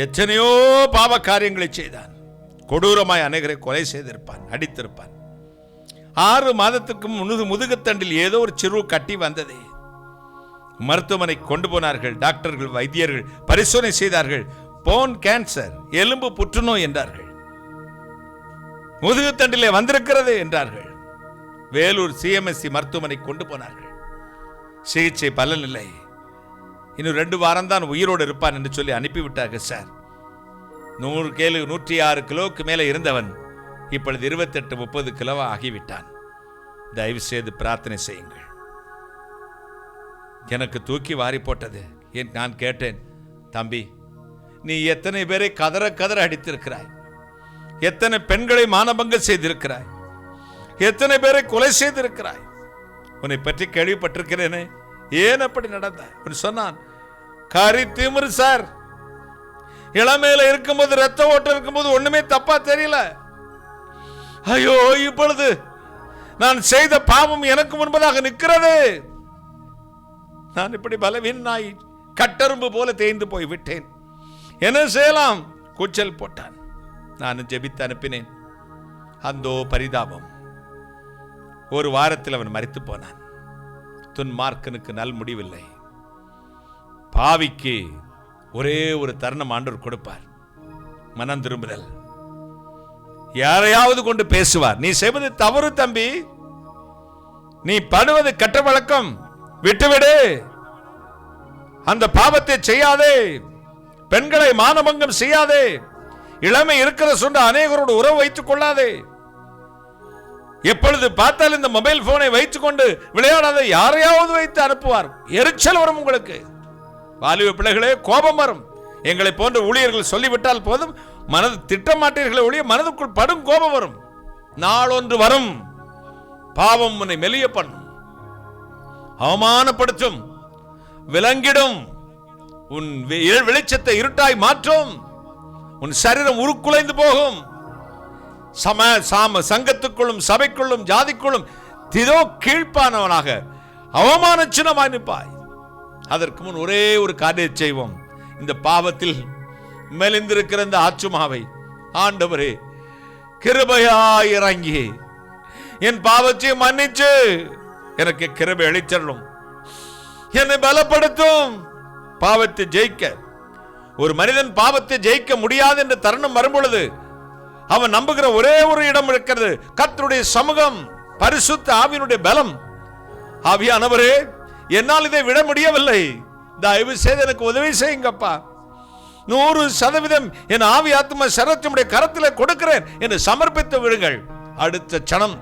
S1: எத்தனையோ பாவ காரியங்களை செய்தான். கொடூரமாய் அநேகரை கொலை செய்திருப்பான், அடித்திருப்பான். 6 மாதத்துக்கு முதுகுத்தண்டில் ஏதோ ஒரு சிறு கட்டி வந்தது. மருத்துவமனை கொண்டு போனார்கள். டாக்டர்கள், வைத்தியர்கள் பரிசோதனை செய்தார்கள். போன் கேன்சர், எலும்பு புற்றுநோய் என்றார்கள். முதுகுத்தண்டிலே வந்திருக்கிறது என்றார்கள். வேலூர் சிஎம்எஸ்சி மருத்துவமனை கொண்டு போனார்கள். சிகிச்சை பலன் இல்லை. இன்னும் 2 வாரம் தான் உயிரோடு இருப்பான் என்று சொல்லி அனுப்பிவிட்டார்கள். சார், 106 கிலோவுக்கு மேலே இருந்தவன் இப்பொழுது 28-30 கிலோவா ஆகிவிட்டான். தயவு செய்து பிரார்த்தனை செய்யுங்கள். எனக்கு தூக்கி வாரி போட்டது. நான் கேட்டேன், தம்பி, நீ எத்தனை பேரை கதற கதற அடித்திருக்கிறாய், எத்தனை பெண்களை மானபங்கம் செய்திருக்கிறாய், எத்தனை பேரை கொலை செய்திருக்கிறாய், உன்னை பற்றி கேள்விப்பட்டிருக்கிறேனே, ஏன் அப்படி நடந்த? சொன்னான், கரி திமிரு சார். இளமையில இருக்கும்போது, ரத்த ஓட்டம் இருக்கும்போது ஒண்ணுமே தப்பா தெரியல. ஐயோ, இப்பொழுது நான் செய்த பாவம் எனக்கு முன்பதாக நிற்கிறது. நான் இப்படி பலவீனாய் கட்டரும்பு போல தேய்ந்து போய் விட்டேன். என்ன செய்யலாம்? கூச்சல் போட்டான். நான் ஜெபித்து அனுப்பினேன். அந்தோ பரிதாபம். 1 வாரத்தில் அவன் மரித்து போனான். துன்மார்க்கனுக்கு நல் முடிவில்லை. பாவிக்கு ஒரே ஒரு தருணம் ஆண்டவர் கொடுப்பார், மனம் திரும்புதல். யாரையாவது கொண்டு பேசுவார், நீ செய்வது தவறு தம்பி, நீ படுவது கெட்ட வழக்கம், விட்டுவிடு, அந்த பாவத்தை செய்யாதே, பெண்களை மானபங்கம் செய்யாதே, இளமை இருக்கிற சொன்ன அநேகரோடு உறவு வைத்துக் கொள்ளாதே, எப்பொழுது பார்த்தால் இந்த மொபைல் போனை வைத்துக் கொண்டு விளையாடாத, யாரையாவது வைத்து அனுப்புவார். எரிச்சல் வரும் உங்களுக்கு. வாலிப பிள்ளைகளே, கோபம் வரும். எங்களை போன்ற ஊழியர்கள் சொல்லிவிட்டால் போதும், மனது திட்டமாட்டீர்களே ஒழிய மனதுக்குள் படும் கோபம் வரும். நாளொன்று வரும், பாவம் உன்னை மெலிய பண்ணும், அவமானப்படுத்தும், விலங்கிடும், உன் வெளிச்சத்தை இருட்டாய் மாற்றும், உன் சரீரம் உருக்குலைந்து போகும். சங்கத்துக்குள்ளும் சபைக்குள்ளும் ஜாதிக்குள்ளும் திதோ கீழ்ப்பானவனாக அவமான சின்னமாய் நிற்பாய். அதற்கு முன் ஒரே ஒரு காரியம் செய்வோம். இந்த பாவத்தில் மெலிந்திருக்கிற இந்த ஆத்துமாவை ஆண்டவரே கிருபையாய் இறங்கி என் பாவத்தை மன்னிச்சு எனக்கு கிருபை அளித்தருளும், என்னை பலப்படுத்தும். பாவத்தை ஜெயிக்க ஒரு மனிதன் பாவத்தை ஜெயிக்க முடியாது என்ற தருணம் வரும்பொழுது அவன் நம்புகிற ஒரே ஒரு இடம் இருக்கிறது, கர்த்தருடைய சமூகம், பரிசுத்த ஆவியினுடைய பலம். ஆவியானவரே, என்னால் இதை விட முடியவில்லை, தயவு செய்து எனக்கு உதவி செய்யுங்கப்பா. 100% என் ஆவி ஆத்மா சரீரத்தினுடைய கரத்தில் கொடுக்கிறேன் என்று சமர்ப்பித்து விடுங்கள். அடுத்த சனம்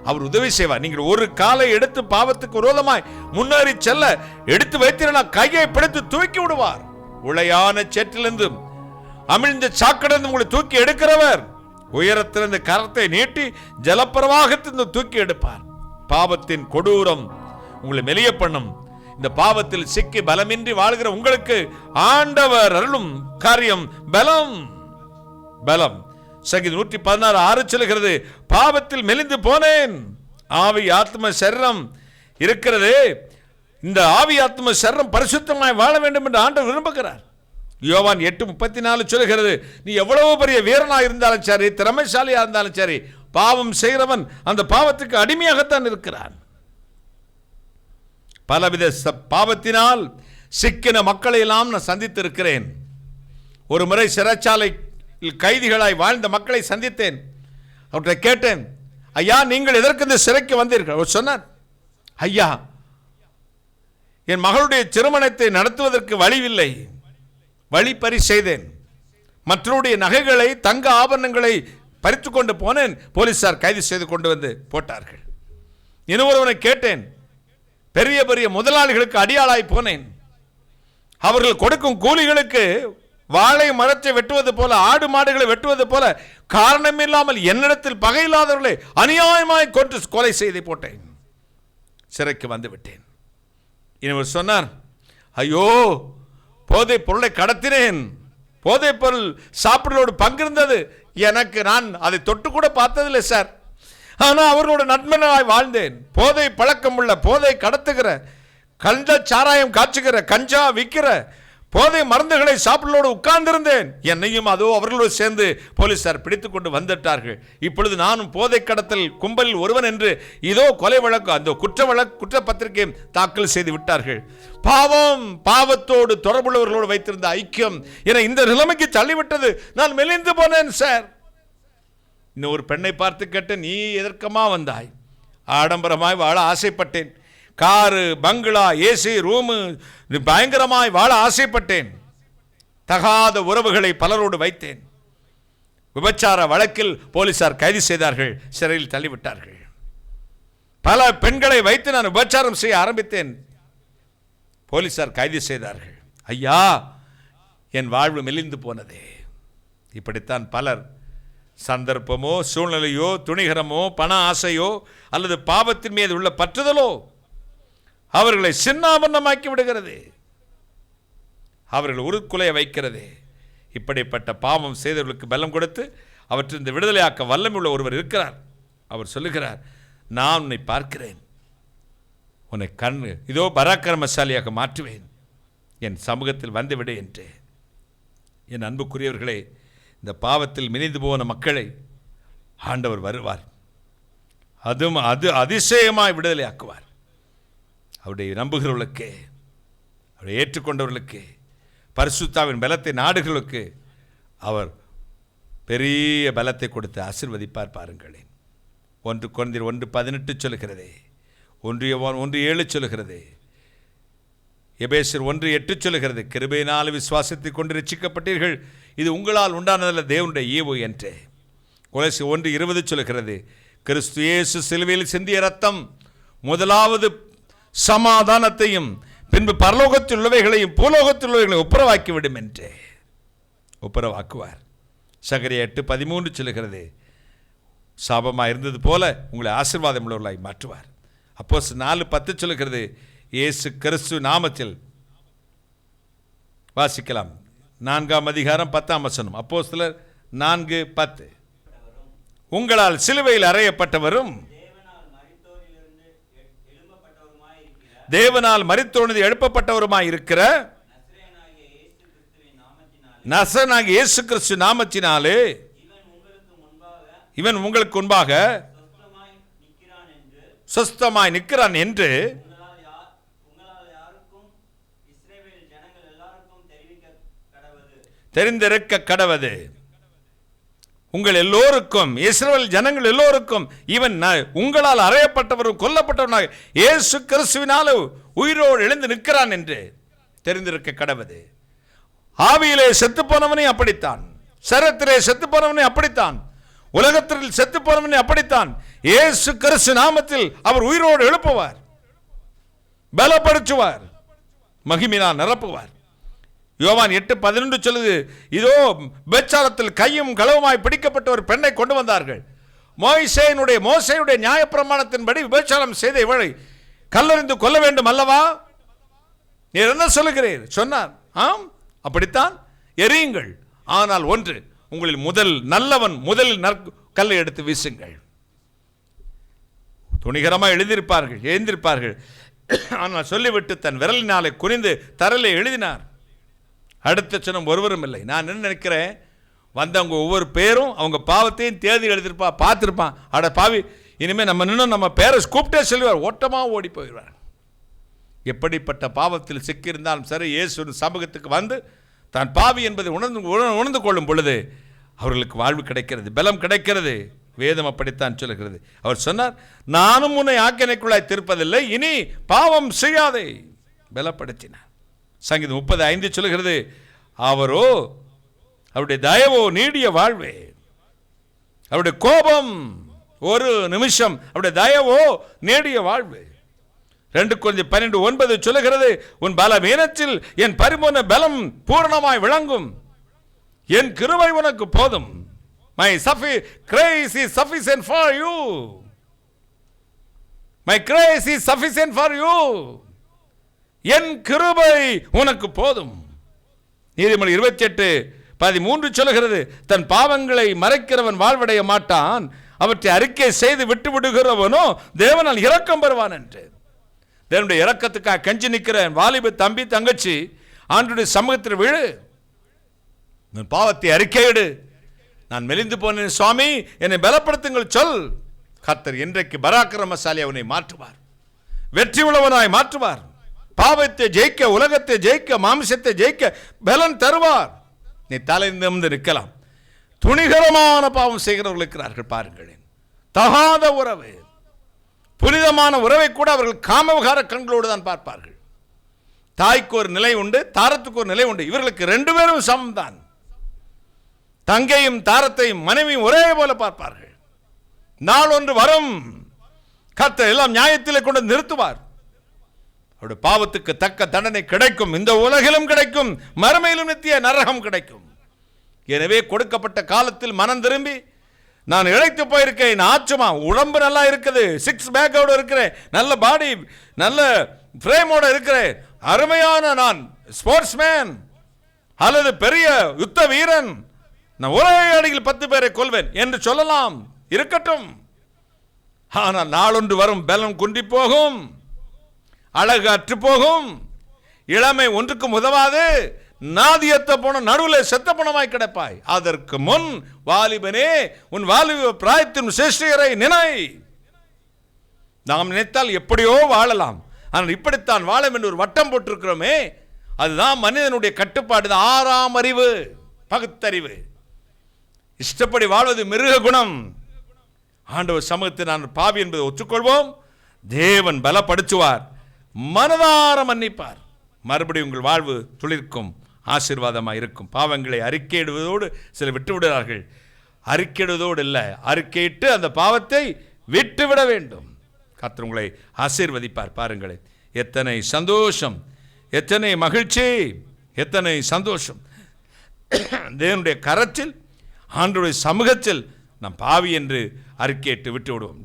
S1: அவர் உதவி செய்வார். நீங்கள் ஒரு காலை எடுத்து பாவத்துக்கு விரோதமாய் முன்னேறி செல்ல எடுத்து வைத்தீர்களா, கையை பிடித்து தூக்கி விடுவார். உளையான சேற்றிலிருந்து அமிழ்ந்த சாக்கடைந்து உங்களை தூக்கி எடுக்கிறவர் உயரத்திலிருந்து கரத்தை நீட்டி ஜலப்பிரவாகத்திலிருந்து தூக்கி எடுப்பார். பாவத்தின் கொடூரம் உங்களை மெலிய பண்ணும். இந்த பாவத்தில் சிக்கி பலமின்றி வாழ்கிற உங்களுக்கு ஆண்டவர் அருளும் காரியம் பலம். பலம். சங்கீதம் 116:6 சொல்கிறது, பாவத்தில் மெலிந்து போனேன். ஆவி ஆத்ம சரீரம் இருக்கிறது. இந்த ஆவி ஆத்ம சரீரம் பரிசுத்தமாய் வாழ வேண்டும் என்று ஆண்டவர் விரும்புகிறார். யோவான் 8:34 சொல்கிறது, நீ எவ்வளவு பெரிய வீரனா இருந்தாலும் சரி, திறமைசாலியா இருந்தாலும் சரி, பாவம் செய்கிறவன் அந்த பாவத்துக்கு அடிமையாகத்தான் இருக்கிறான். பலவித பாவத்தினால் சிக்கின மக்களை எல்லாம் நான் சந்தித்திருக்கிறேன். ஒரு முறை சிறைச்சாலை கைதிகளாய் வாழ்ந்த மக்களை சந்தித்தேன். அவற்றை கேட்டேன், ஐயா, நீங்கள் எதற்கு இந்த சிறைக்கு வந்தீர்கள்? அவர் சொன்னார், ஐயா, என் மகளுடைய திருமணத்தை நடத்துவதற்கு வழியில்லை, வழிப்பறி செய்தேன், மற்றவருடைய நகைகளை தங்க ஆபரணங்களை பறித்து கொண்டு போனேன், போலீசார் கைது செய்து கொண்டு வந்து போட்டார்கள். இன்னொருவனை கேட்டேன், பெரிய பெரிய முதலாளிகளுக்கு அடியாளாய் போனேன், அவர்கள் கொடுக்கும் கூலிகளுக்கு வாழை மரத்தை வெட்டுவது போல, ஆடு மாடுகளை வெட்டுவது போல காரணமில்லாமல் என்னிடத்தில் பகையில்லாதவர்களை அநியாயமாய் கொன்று கொலை செய்து போட்டேன், சிறைக்கு வந்து விட்டேன். இவர் சொன்னார், ஐயோ, போதை பொருளை கடத்தினேன், போதை பொருள் சாப்பிடலோடு பங்கிருந்தது எனக்கு, நான் அதை தொட்டு கூட பார்த்ததில்லை சார், ஆனால் அவர்களோட நண்பனாய் வாழ்ந்தேன். போதை பழக்கம் உள்ள, போதை கடத்துகிற கஞ்சா சாராயம் காய்ச்சுகிற, கஞ்சா விற்கிற, போதை மருந்துகளை சாப்பிடலோடு உட்கார்ந்திருந்தேன். என்னையும் அதோ அவர்களோடு சேர்ந்து போலீசார் பிடித்துக் கொண்டு வந்துட்டார்கள். இப்பொழுது நானும் போதை கடத்தல் கும்பலில் ஒருவன் என்று இதோ கொலை வழக்கு, அந்த குற்றப்பத்திரிகை தாக்கல் செய்து விட்டார்கள். பாவத்தோடு தொடர்புள்ளவர்களோடு வைத்திருந்த ஐக்கியம் என இந்த நிலைமைக்கு தள்ளிவிட்டது. நான் மெலிந்து போனேன் சார். இன்னும் ஒரு பெண்ணை பார்த்து கேட்ட, நீ எதற்கமா வந்தாய்? ஆடம்பரமாய் வாழ ஆசைப்பட்டேன். காரு, பங்களா, ஏசி ரூமு, பயங்கரமாய் வாழ ஆசைப்பட்டேன். தகாத உறவுகளை பலரோடு வைத்தேன். விபச்சார வழக்கில் போலீசார் கைது செய்தார்கள், சிறையில் தள்ளிவிட்டார்கள். பல பெண்களை வைத்து நான் விபச்சாரம் செய்ய ஆரம்பித்தேன், போலீசார் கைது செய்தார்கள். ஐயா, என் வாழ்வு மெலிந்து போனதே. இப்படித்தான் பலர் சந்தர்ப்பமோ, சூழ்நிலையோ, துணிகரமோ, பண ஆசையோ அல்லது பாவத்தின் மீது உள்ள பற்றுதலோ அவர்களை சின்னாபன்னமாக்கி விடுகிறது, அவர்கள் உருக்குலைய வைக்கிறது. இப்படிப்பட்ட பாவம் செய்தவர்களுக்கு பலம் கொடுத்து அவற்றிலிருந்து விடுதலையாக்க வல்லமையுள்ள ஒருவர் இருக்கிறார். அவர் சொல்லுகிறார், நான் உன்னை பார்க்கிறேன், உன்னை இதோ பராக்கிரமசாலியாக மாற்றுவேன், என் சமூகத்தில் வந்துவிடு என்று. என் அன்புக்குரியவர்களே, இந்த பாவத்தில் மினிந்து போன மக்களை ஆண்டவர் வருவார், அது அதிசயமாய் விடுதலையாக்குவார். அவருடைய நம்புகிறவர்களுக்கு, அவரை ஏற்றுக்கொண்டவர்களுக்கு, பரிசுத்தாவின் பலத்தை நாடுகளுக்கு அவர் பெரிய பலத்தை கொடுத்து ஆசீர்வதிப்பார். பாருங்களேன், 1 கொரிந்தியர் 1:18 சொல்லுகிறதே, 1:7 சொல்லுகிறது, எபேசியர் 1:8 சொல்லுகிறது, கிருபையினால் விசுவாசத்தை கொண்டு ரட்சிக்கப்பட்டீர்கள், இது உங்களால் உண்டானதல்ல, தேவனுடைய ஈவு என்று. கொலோசியர் 1:20 சொல்லுகிறது, கிறிஸ்து இயேசு சிலுவையில் சிந்திய இரத்தம் முதலாவது சமாதானத்தையும் பின்பு பரலோகத்தில் உள்ளவைகளையும் பூலோகத்தில் உள்ளவைகளையும் ஒப்புரவாக்கிவிடும் என்று. ஒப்புரவாக்குவார். சகரியா 8:13 சொல்லுகிறது, சாபமாக இருந்தது போல உங்களை ஆசீர்வாதம் உள்ளவர்களாய் மாற்றுவார். அப்போஸ்தலர் 4:10 சொல்லுகிறது, இயேசு கிறிஸ்து நாமத்தில். வாசிக்கலாம், 4ஆம் அதிகாரம் 10ஆம் வசனம். அப்போஸ்தலர் 4:10, உங்களால் சிலுவையில் அறையப்பட்டவரும் தேவனால் மரித்தோனது எழுப்பப்பட்டவருமாய் இருக்கிற நசரேயனாகிய இயேசு கிறிஸ்து நாமத்தினாலே இவன் உங்களுக்கு முன்பாக சொஸ்தமாய் நிற்கிறான் என்று தெரிந்திருக்க கடவது. உங்கள் எல்லோருக்கும், இஸ்ரவேல் ஜனங்கள் எல்லோருக்கும், இவன் உங்களால் அறையப்பட்டவரும் கொல்லப்பட்டவனாக இயேசு கிறிஸ்துவினால் உயிரோடு எழுந்து நிற்கிறான் என்று தெரிந்திருக்க கடவது. ஆவியிலே செத்து போனவனே அப்படித்தான், சரத்திலே செத்து போனவனே அப்படித்தான், உலகத்தில் செத்து போனவனே அப்படித்தான். இயேசு கிறிஸ்து நாமத்தில் அவர் உயிரோடு எழுப்புவார், பலப்படுத்துவார், மகிமையினால் நிரப்புவார். யோவான் 8:11 சொல்லுது, இதோ விபச்சாரத்தில் கையும் களவுமாய் பிடிக்கப்பட்ட ஒரு பெண்ணை கொண்டு வந்தார்கள். மோசேயுடைய நியாயப்பிரமாணத்தின்படி விபச்சாரம் செய்த இவளை கல்லெறிந்து கொல்ல வேண்டும் அல்லவா? நீர் என்ன சொல்லுகிறீர்? சொன்னார், ஆம் அப்படித்தான், எரியுங்கள். ஆனால் ஒன்று, உங்களில் நல்லவன் முதலில் கல்லை எடுத்து வீசுங்கள். துணிகரமாக எழுந்திருப்பார்கள். ஆனால் சொல்லிவிட்டு தன் விரலினாலே குனிந்து தரலை எழுதினார். அடுத்த சனம் ஒருவரும் இல்லை. நான் என்ன நினைக்கிறேன், வந்தவங்க ஒவ்வொரு பேரும் அவங்க பாவத்தையும் தேதி பார்த்துருப்பான். அட பாவி, இனிமேல் நம்ம பேரை கூப்பிட்டே சொல்லுவார், ஓட்டமாக ஓடி போயிடுவார். எப்படிப்பட்ட பாவத்தில் சிக்கியிருந்தாலும் சரி, இயேசு சமூகத்துக்கு வந்து தான் பாவி என்பதை உணர்ந்து கொள்ளும் பொழுது அவர்களுக்கு வாழ்வு கிடைக்கிறது, பலம் கிடைக்கிறது. வேதம் அப்படித்தான் சொல்லுகிறது. அவர் சொன்னார், நானும் உன்னை ஆக்கினைக்குள்ளாய் தீர்ப்பதில்லை, இனி பாவம் செய்யாதே, பலப்படுத்தினார். சங்கீதம் 30:5 சொல்லுகிறது, அவருடைய தயவோ நீடிய வாழ்வே, அவருடைய கோபம் ஒரு நிமிஷம், அவருடைய தயவோ நீடிய வாழ்வு. 2 கொரிந்தியர் 12:9 சொல்லுகிறது, உன் பலவீனத்தில் என் பரிபூர்ண பலம் பூரணமாய் விளங்கும், என் கிருபை உனக்கு போதும். My grace is sufficient for you. My grace is sufficient for you. என் கிருபை உனக்கு போதும். நீதிமொழி 28:13 சொல்லுகிறது, தன் பாவங்களை மறைக்கிறவன் வாழ்வடைய மாட்டான், அவற்றை அறிக்கை செய்து விட்டு விடுகிறவனோ தேவனால் இரக்கம் பெறுவான் என்று. தேவனுடைய இரக்கத்துக்காக கெஞ்சி நிற்கிற வாலிப தம்பி தங்கச்சி, ஆண்டவருடைய சமூகத்தில் விழு, பாவத்தை அறிக்கையிடு. நான் மெலிந்து போனேன் சுவாமி, என்னை பலப்படுத்துங்கள் சொல். கர்த்தர் இன்றைக்கு பராக்கிரமசாலி அவனை மாற்றுவார், வெற்றி உள்ளவனாய் மாற்றுவார். பாவத்தை ஜெயிக்க, உலகத்தை ஜெயிக்க, மாம்சத்தை ஜெயிக்க பலன் தருவார். நீ தலை நிமிர்ந்து நிற்கலாம். துணிகரமான பாவம் செய்கிறவர்கள் இருக்கிறார்கள் பாருங்களேன். தகாத உறவு, புனிதமான உறவை கூட அவர்கள் காமவிகார கண்களோடு தான் பார்ப்பார்கள். தாய்க்கு ஒரு நிலை உண்டு, தாரத்துக்கு ஒரு நிலை உண்டு. இவர்களுக்கு 2 பேரும் சமம்தான். தங்கையும் தாரத்தையும் மனைவியும் ஒரே போல பார்ப்பார்கள். நாள் ஒன்று வரும், கர்த்தர் எல்லாம் நியாயத்திலே கொண்டு நிறுத்துவார். அவருடைய பாவத்துக்கு தக்க தண்டனை கிடைக்கும். இந்த உலகிலும் கிடைக்கும், மறுமையிலும் நித்திய நரகம் கிடைக்கும். எனவே கொடுக்கப்பட்ட காலத்தில் மனம் திரும்பி, நான் இழைத்து போயிருக்கேன், ஆச்சுமா உடம்பு நல்லா இருக்குது, 6 பேக்கோட இருக்கிறேன், நல்ல பாடி, நல்ல ஃப்ரேமோட இருக்கிறேன், அருமையான நான் ஸ்போர்ட்ஸ்மேன் அல்லது பெரிய யுத்த வீரன், நான் ஒரே அடியில் 10 பேரை கொள்வேன் என்று சொல்லலாம், இருக்கட்டும். ஆனால் நாளொன்று வரும், பலம் குன்றி போகும், அழகு அற்று போகும், இளமை ஒன்றுக்கும் உதவாது, நாதியத்த போன நடுவில் செத்த பணமாய் கிடப்பாய். அதற்கு முன் வாலிபனே, உன் வாலிப பிராயத்தின் சேஷ்டியரை நினை. நாம் நினைத்தால் எப்படியோ வாழலாம், ஆனால் இப்படித்தான் வாழும் என்று ஒரு வட்டம் போட்டிருக்கிறோமே, அதுதான் மனிதனுடைய கட்டுப்பாடு. 6ஆம் அறிவு, பகுத்தறிவு. இஷ்டப்படி வாழ்வது மிருக குணம். ஆண்டவர் சமூகத்தில் நான் பாவி என்பதை ஒற்றுக்கொள்வோம். தேவன் பலப்படுத்துவார், மனதார மன்னிப்பார். மறுபடியும் உங்கள் வாழ்வு துளிர்க்கும், ஆசீர்வாதமாக இருக்கும். பாவங்களை அறிக்கையிடுவதோடு சில விட்டுவிடுகிறார்கள். அறிக்கையிடுவதோடு இல்லை, அறிக்கையிட்டு அந்த பாவத்தை விட்டுவிட வேண்டும். கர்த்தர் உங்களை ஆசீர்வதிப்பார். பாருங்களேன், எத்தனை சந்தோஷம், எத்தனை மகிழ்ச்சி, எத்தனை சந்தோஷம். தேவனுடைய கரத்தில், ஆண்டவருடைய சமூகத்தில் நாம் பாவி என்று அறிக்கையிட்டு விட்டு விடுவோம்.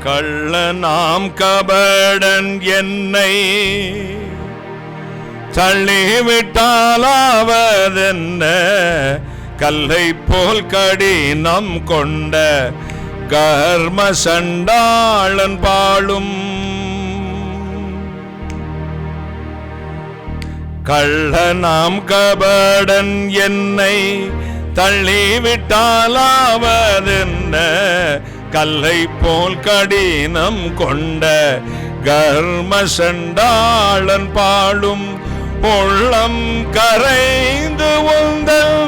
S1: கள்ளனாம் கபடன் என்னை தள்ளிவிட்டாலாவதென்ன, கல்லை போல் கடினம் கொண்ட கர்ம சண்டாளன் பாழும். கள்ளனாம் கபடன் என்னை தள்ளிவிட்டாலாவதென்ன, கல்லை போல் கடினம் கொண்ட கர்ம சண்டாளன் பாழும். உள்ளம் கரைந்து உந்தல்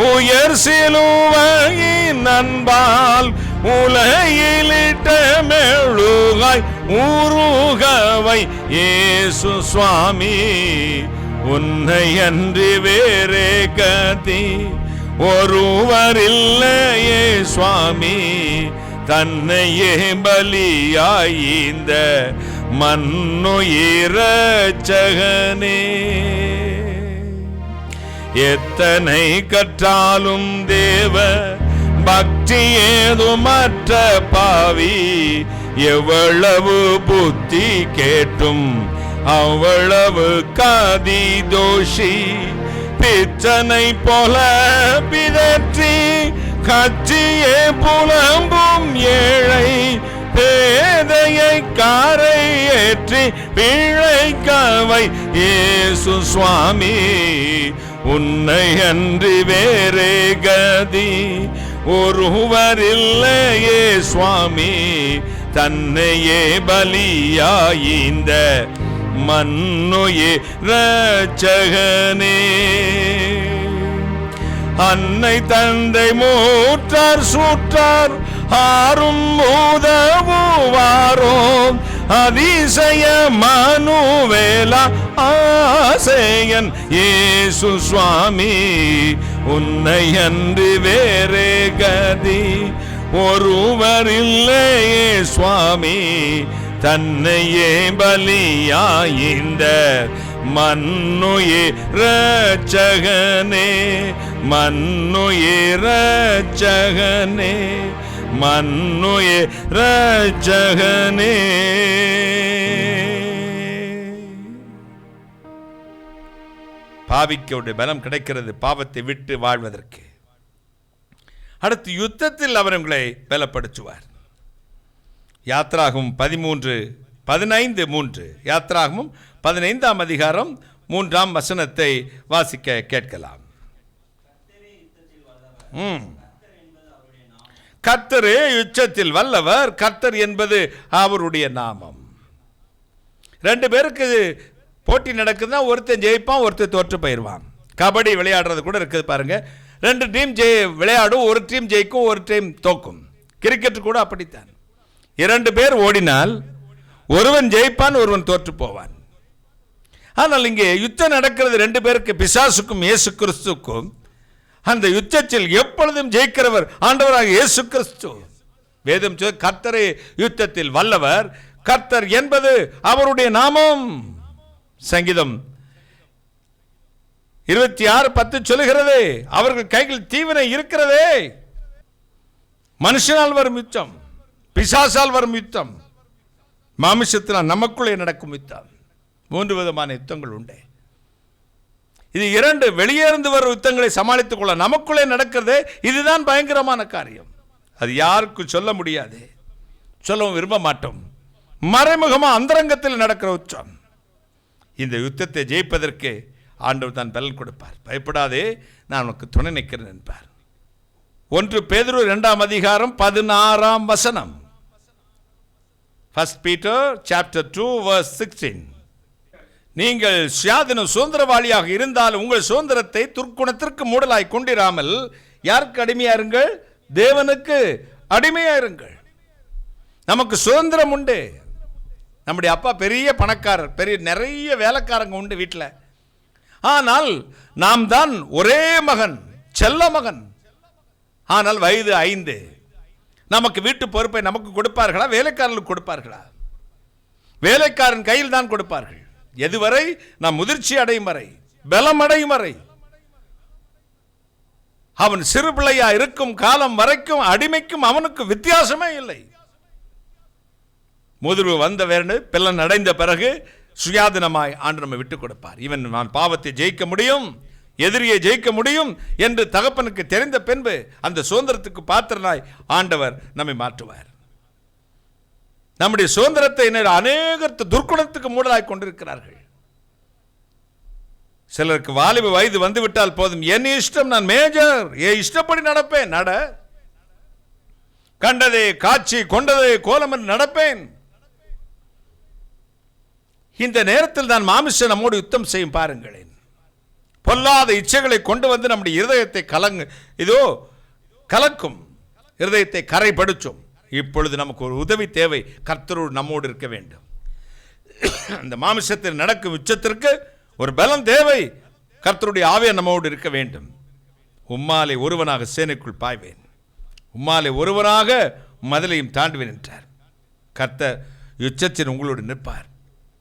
S1: உயர் சிலுவையின் அன்பால் உலகிலிட்ட மெழுகாய் உருகவை இயேசு சுவாமி. உன்னை அன்றி வேறே கதி ஒருவரில்லையே சுவாமி. தன்னையே பலியாய்ந்த மன்னுயிரட்சகனே. எத்தனை கற்றாலும் தேவ பக்தி ஏதுமற்ற பாவி, எவ்வளவு புத்தி கேட்டும் அவ்வளவு காதி தோஷி. பிச்சனை போல பிதற்றி கட்சியே புலம்பும் ஏழை, பேதையை காரை ஏற்றி பிழைக்கவை இயேசு சுவாமி. உன்னை அன்றி வேறே கதி ஒருவரில்லையே சுவாமி. தன்னையே பலியாய்ந்த மன்னுயிரட்சகனே. அன்னை தந்தை மூற்றார் சூற்றார் ஆறும் உதவுவாரோ, அதிசய மனுவேலா ஆசையன் இயேசு சுவாமி. உன்னை அன்றி வேறே கதி ஒருவரில்லையே சுவாமி. தன்னையே பலியாய்ந்த மன்னுயிரட்சகனே, மன்னுயிரட்சகனே, மன்னுயிரட்சகனே. பாவிக்கவுடைய பலம் கிடைக்கிறது பாவத்தை விட்டு வாழ்வதற்கு. அடுத்து யுத்தத்தில் அவர் உங்களை பலப்படுத்துவார். யாத்ராகமம் 13:15-3. யாத்ராகமம் 15ஆம் அதிகாரம் 3ஆம் வசனத்தை வாசிக்க கேட்கலாம். கர்த்தரே யுத்தத்தில் வல்லவர், கர்த்தர் என்பது அவருடைய நாமம். ரெண்டு பேருக்கு போட்டி நடக்குதுன்னா ஒருத்தன் ஜெயிப்பான், ஒருத்தர் தோற்று போயிடுவான். கபடி விளையாடுறது கூட இருக்குது பாருங்க. ரெண்டு டீம் விளையாடும், ஒரு டீம் ஜெயிக்கும், ஒரு டீம் தோக்கும். கிரிக்கெட் கூட அப்படித்தான். 2 பேர் ஓடினால் ஒருவன் ஜெயிப்பான், ஒருவன் தோற்று போவான். ஆனால் இங்கே யுத்தம் நடக்கிறது 2 பேருக்கு, பிசாசுக்கும் இயேசு கிறிஸ்துக்கும். அந்த யுத்தத்தில் எப்பொழுதும் ஜெயிக்கிறவர் ஆண்டவராக இயேசு கிறிஸ்து. வேதம் கர்த்தரே யுத்தத்தில் வல்லவர், கர்த்தர் என்பது அவருடைய நாமம். சங்கீதம் 26:10 சொல்லுகிறது, அவர்கள் கையில் தீவினை இருக்கிறதே. மனுஷனால் வரும் யுத்தம், பிசாசால் வரும் யுத்தம், மாமிசத்தினால் நமக்குள்ளே நடக்கும் யுத்தம். 3 விதமான யுத்தங்கள் உண்டு. இது 2 வெளியே இருந்து வரும் யுத்தங்களை சமாளித்துக் கொள்ள நமக்குள்ளே நடக்கிறது. இதுதான் பயங்கரமான காரியம். அது யாருக்கும் சொல்ல முடியாது, சொல்லவும் விரும்ப மாட்டோம். மறைமுகமாக அந்தரங்கத்தில் நடக்கிற யுத்தம். இந்த யுத்தத்தை ஜெயிப்பதற்கு ஆண்டவர் தான் பலன் கொடுப்பார். பயப்படாதே, நான் உனக்கு துணை நிற்கிறேன் என்பார். 1 பேதுரு 2ஆம் அதிகாரம் 16ஆம் வசனம். 1 Peter chapter 2 verse 16. நீங்கள் சுயாதீன சுதந்திரவாளியாக இருந்தால் உங்கள் சுதந்திரத்தை துர்க்குணத்திற்கு மூடலாய் கொண்டிராமல் யாருக்கு அடிமையாருங்கள்? தேவனுக்கு அடிமையாருங்கள். நமக்கு சுதந்திரம் உண்டு. நம்முடைய அப்பா பெரிய பணக்காரர், நிறைய வேலைக்காரங்க உண்டு வீட்டில். ஆனால் நாம் தான் ஒரே மகன், செல்ல மகன். ஆனால் வயது 5. நமக்கு வீட்டு பொறுப்பை நமக்கு கொடுப்பார்களா, வேலைக்காரர்களுக்கு கொடுப்பார்களா? வேலைக்காரன் கையில் தான் கொடுப்பார்கள். எதுவரை? நாம் முதிர்ச்சி அடையும் வரை, பலம் அடையும் வரை. அவன் சிறு பிள்ளையா இருக்கும் காலம் வரைக்கும் அடிமைக்கும் அவனுக்கு வித்தியாசமே இல்லை. முதிர்வு வந்த வேறு பிள்ளன் அடைந்த பிறகு சுயாதீனமாய் ஆண்டு நம்ம விட்டுக் கொடுப்பார். இவன் நான் பாவத்தை ஜெயிக்க முடியும், எதிரியை ஜெயிக்க முடியும் என்று தகப்பனுக்கு தெரிந்த பின்பு அந்த சுதந்திரத்துக்கு பாத்திரனாய் ஆண்டவர் நம்மை மாற்றுவார். நம்முடைய சுதந்திரத்தை அநேகர் துர்க்குணத்துக்கு மூடலாய் கொண்டிருக்கிறார்கள். சிலருக்கு வாலிப வயது வந்துவிட்டால் போதும், என் இஷ்டம், நான் மேஜர், என் இஷ்டப்படி நடப்பேன், நட கண்டதே காட்சி கொண்டதே கோலம் என்று நடப்பேன். இந்த நேரத்தில் தான் மாமிசம் நம்மோடு யுத்தம் செய்யும். பாருங்களேன், பொல்லாத இச்சைகளை கொண்டு வந்து நம்முடைய இருதயத்தை கலக்கும், இருதயத்தை கரைப்படுத்தும். இப்பொழுது நமக்கு ஒரு உதவி தேவை. கர்த்தரோடு நம்மோடு இருக்க வேண்டும். அந்த மாமிசத்தில் நடக்கும் உச்சத்திற்கு ஒரு பலம் தேவை. கர்த்தருடைய ஆவியானவர் நம்மோடு இருக்க வேண்டும். உம்மாலே ஒருவனாக சேனைக்குள் பாய்வேன், உம்மாலே ஒருவனாக மதிலையும் தாண்டுவேன் என்றார். கர்த்தர் யுத்தத்தில் உங்களோடு நிற்பார்.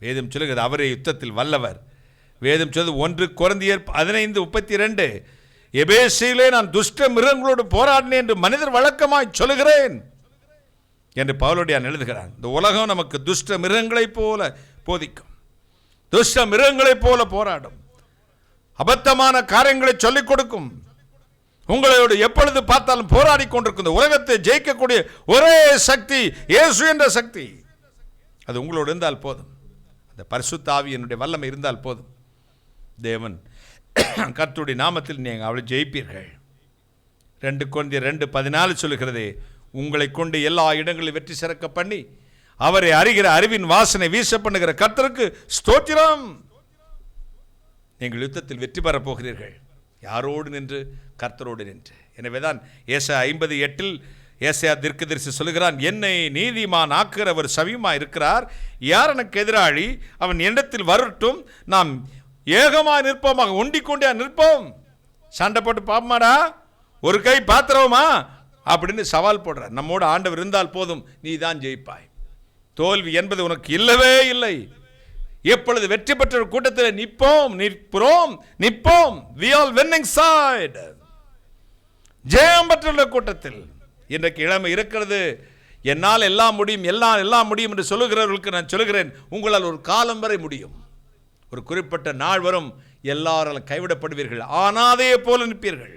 S1: வேதம் சொல்லுகிறது அவரே யுத்தத்தில் வல்லவர். வேதம் சொல்லுது 1 கொரிந்தியர் 15:32, எபேசியிலே நான் துஷ்ட மிருகங்களோடு போராடினேன் என்று மனிதர் வழக்கமாய் சொல்லுகிறேன் என்று பவுலடியான் எழுதுகிறான். இந்த உலகம் நமக்கு துஷ்ட மிருகங்களைப் போல போதிக்கும், துஷ்ட மிருகங்களைப் போல போராடும், அபத்தமான காரியங்களை சொல்லிக் கொடுக்கும். உங்களோடு எப்பொழுது பார்த்தாலும் போராடி கொண்டிருக்கும். இந்த உலகத்தை ஜெயிக்கக்கூடிய ஒரே சக்தி இயேசு என்ற சக்தி. அது உங்களோடு இருந்தால் போதும். அந்த பரிசுத்த ஆவியினுடைய வல்லமை இருந்தால் போதும். தேவன் கர்த்தருடைய நாமத்தில் நீங்கள் அவளை ஜெயிப்பீர்கள். 2 கொரிந்தியர் 2:14 சொல்லுகிறதே, உங்களை கொண்டு எல்லா இடங்களிலும் வெற்றி சிறக்க பண்ணி அவரை அறிகிற அறிவின் வாசனை வீச பண்ணுகிற கர்த்தருக்கு ஸ்தோத்திரம். நீங்கள் யுத்தத்தில் வெற்றி பெறப் போகிறீர்கள். யாரோடு நின்று? கர்த்தரோடு நின்று. எனவேதான் ஏசாயா 50:8 ஏசாயா தீர்க்கதரிசி சொல்லுகிறான், என்னை நீதிமான் ஆக்குகிறவர் சமீபமாக இருக்கிறார், யார் எனக்கு எதிராளி? அவன் என்னிடத்தில் வரட்டும், நாம் ஏகமாக நிற்போமாக, ஒண்டிக்கொண்டே நிற்போம். சண்டை போட்டு பாப்பமாடா, ஒரு கை பாத்திரமா அப்படின்னு சவால் போடுறார். நம்மோடு ஆண்டவர் இருந்தால் போதும், நீ தான் ஜெயிப்பாய். தோல்வி என்பது உனக்கு இல்லவே இல்லை. எப்பொழுது வெற்றி பெற்ற கூட்டத்தில் நிற்போம். we all winning side. ஜெயம் பெற்ற கூட்டத்தில் இன்றைக்கு இளமை இருக்கிறது. என்னால் எல்லாம் முடியும், எல்லாம் முடியும் என்று சொல்லுகிறவர்களுக்கு நான் சொல்லுகிறேன், உங்களால் ஒரு காலம் வரை முடியும். ஒரு குறிப்பிட்ட நாள் வரும், எல்லாராலும் கைவிடப்படுவீர்கள், ஆனாதே போல நிற்பீர்கள்.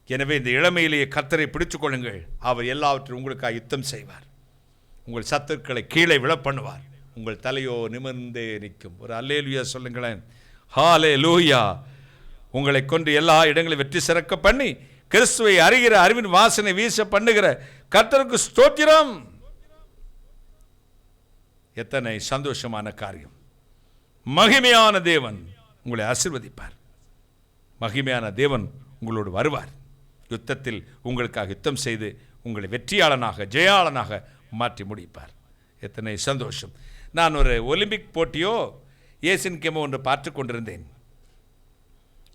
S1: எனவே இந்த இளமையிலேயே கர்த்தரை பிடித்துக் கொள்ளுங்கள். அவர் எல்லாவற்றையும் உங்களுக்காக யுத்தம் செய்வார். உங்கள் சத்துருக்களை கீழே விழ பண்ணுவார். உங்கள் தலையோ நிமிர்ந்தே நிற்கும். ஒரு அல்லேலூயா சொல்லுங்களேன். ஹல்லேலூயா. உங்களை கொண்டு எல்லா இடங்களிலும் வெற்றி சிறக்க பண்ணி கிறிஸ்துவை அறிகிற அறிவின் வாசனை வீச பண்ணுகிற கர்த்தருக்கு ஸ்தோத்திரம். எத்தனை சந்தோஷமான காரியம். மகிமையான தேவன் உங்களை ஆசீர்வதிப்பார். மகிமையான தேவன் உங்களோடு வருவார். யுத்தத்தில் உங்களுக்காக யுத்தம் செய்து உங்களை வெற்றியாளனாக ஜெயாளனாக மாற்றி முடிப்பார். எத்தனை சந்தோஷம். நான் ஒரு ஒலிம்பிக் போட்டியோ ஏசியன் கேமோ ஒன்று பார்த்து கொண்டிருந்தேன்.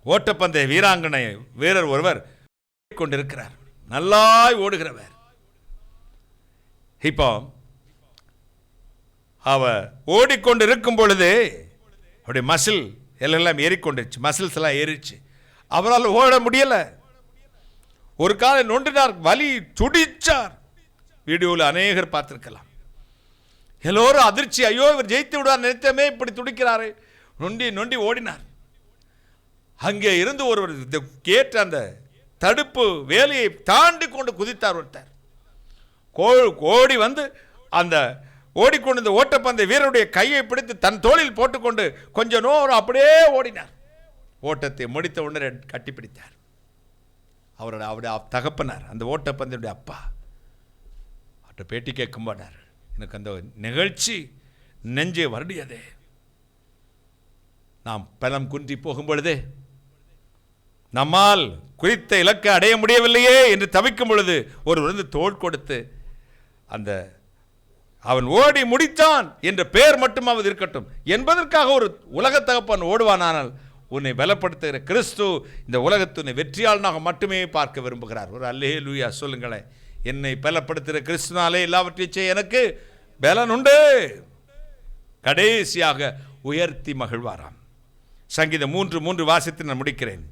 S1: ஓட்டப்பந்தய வீராங்கனை வீரர் ஒருவர் கொண்டிருக்கிறார். நல்லாய் ஓடுகிறவர். இப்போ அவர் ஓடிக்கொண்டிருக்கும் பொழுது அவருடைய மசில் எல்லாம் ஏறிக்கொண்டுருச்சு. மசில்ஸ் எல்லாம் ஏறிச்சு. அவரால் ஓட முடியலை. ஒரு காலை நொண்டினார். வலி துடிச்சார். வீடியோவில் அநேகர் பார்த்திருக்கலாம். எல்லோரும் அதிர்ச்சி. ஐயோ, இவர் ஜெயித்து விடுவார் நினைத்தமே இப்படி துடிக்கிறாரு. நொண்டி நொண்டி ஓடினார். அங்கே இருந்து ஒருவர் கேட்ட அந்த தடுப்பு வேலையை தாண்டி கொண்டு குதித்தார். ஒருத்தர் ஓடி வந்து அந்த ஓடிக்கொண்டு ஓட்டப்பந்தய வீரருடைய கையை பிடித்து தன் தோளில் போட்டுக்கொண்டு கொஞ்சம் நேரம் அப்படியே ஓடினார். ஓட்டத்தை முடித்த உடனே கட்டிப்பிடித்தார். அவருடைய தகப்பனார், அந்த ஓட்டப்பந்தயுடைய அப்பா, அவர்கிட்ட பேட்டி கேட்கும் போனார். எனக்கு அந்த நிகழ்ச்சி நெஞ்சை வருடியதே. நாம் பலம் குன்றி போகும் பொழுதே, நம்மால் குறித்த இலக்கை அடைய முடியவில்லையே என்று தவிக்கும் பொழுது ஒரு வந்து தோள் கொடுத்து அந்த அவன் ஓடி முடித்தான் என்ற பெயர் மட்டுமாவது இருக்கட்டும் என்பதற்காக ஒரு உலக தகப்பன் ஓடுவானால் உன்னை பலப்படுத்துகிற கிறிஸ்து இந்த உலகத்தினை வெற்றியாளனாக மட்டுமே பார்க்க விரும்புகிறார். ஒரு அல்லேலூயா சொல்லுங்களேன். என்னை பலப்படுத்துகிற கிறிஸ்துனாலே எல்லாவற்றையும் செய்ய எனக்கு பலன் உண்டு. கடைசியாக உயர்த்தி மகிழ்வாராம். சங்கீதம் 3:3 வாசித்து நான் முடிக்கிறேன்.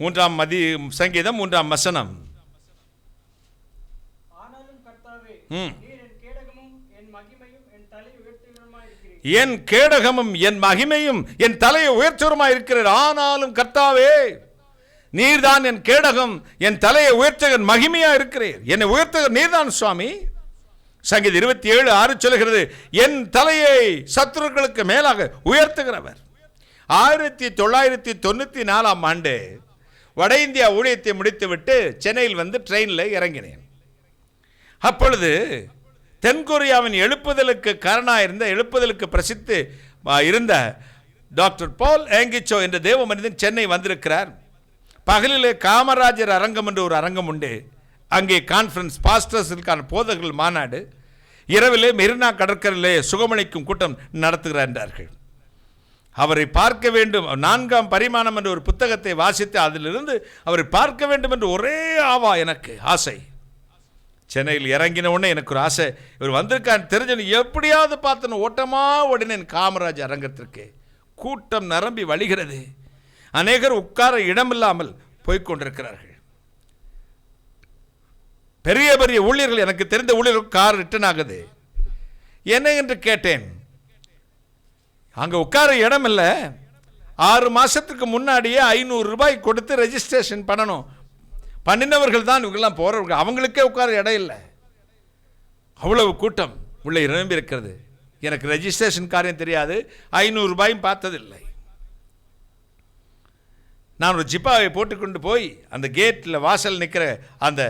S1: 3 சங்கீதம் 3 வசனம். என் கேடகமும் என் மகிமையும் என் தலையை உயர்த்துவருமாய் இருக்கிறார். ஆனாலும் கர்த்தாவே, நீர்தான் என் கேடகம், என் தலையை உயர்த்த மகிமையா இருக்கிறீர். என்னை உயர்த்த நீர்தான் சுவாமி. சங்கீதம் 27:6 சொல்கிறது, என் தலையை சத்துருக்களுக்கு மேலாக உயர்த்துகிறவர். 1994 ஆண்டு வட இந்தியா ஊழியத்தை முடித்துவிட்டு சென்னையில் வந்து ட்ரெயினில் இறங்கினேன். அப்பொழுது தென்கொரியாவின் எழுப்புதலுக்கு காரணமாக எழுப்புதலுக்கு பிரசித்தி இருந்த டாக்டர் பால் ஏங்கிச்சோ என்ற தேவ மனிதன் சென்னை வந்திருக்கிறார். பகலிலே காமராஜர் அரங்கம் என்று ஒரு அரங்கம் உண்டு. அங்கே கான்ஃபரன்ஸ், பாஸ்டர்ஸுக்கான போதகர்கள் மாநாடு. இரவிலே மெரினா கடற்கரையிலே சுகமளிக்கும் கூட்டம் நடத்துகிறார் என்றார்கள். அவரை பார்க்க வேண்டும், 4ஆம் பரிமாணம் என்ற ஒரு புத்தகத்தை வாசித்து அதிலிருந்து அவரை பார்க்க வேண்டும் என்று ஒரே எனக்கு ஆசை. சென்னையில் இறங்கின உடனே எனக்கு ஒரு ஆசை, இவர் வந்திருக்கான்னு தெரிஞ்சு எப்படியாவது பார்த்தேன்னு ஓட்டமா ஓடினேன் காமராஜ் அரங்கத்திற்கு. கூட்டம் நிரம்பி வழிகிறது. அநேகர் உட்கார இடமில்லாமல் போய்கொண்டிருக்கிறார்கள். பெரிய பெரிய ஊழியர்கள், எனக்கு தெரிந்த ஊழியர்கள் கார் ரிட்டர்ன் ஆகுது. என்ன என்று கேட்டேன். அங்கே உட்கார இடம் இல்லை. 6 மாதத்துக்கு முன்னாடியே 500 ரூபாய் கொடுத்து ரெஜிஸ்ட்ரேஷன் பண்ணணும். பண்ணினவர்கள் தான் இவங்கெல்லாம் போகிறவர்கள். அவங்களுக்கே உட்கார இடம் இல்லை. அவ்வளவு கூட்டம் உள்ளே நிரம்பி இருக்கிறது. எனக்கு ரெஜிஸ்ட்ரேஷன் காரியம் தெரியாது, 500 ரூபாயும் பார்த்ததில்லை. நான் ஒரு ஜிப்பாவை போட்டுக்கொண்டு போய் அந்த கேட்டில் வாசல் நிற்கிற அந்த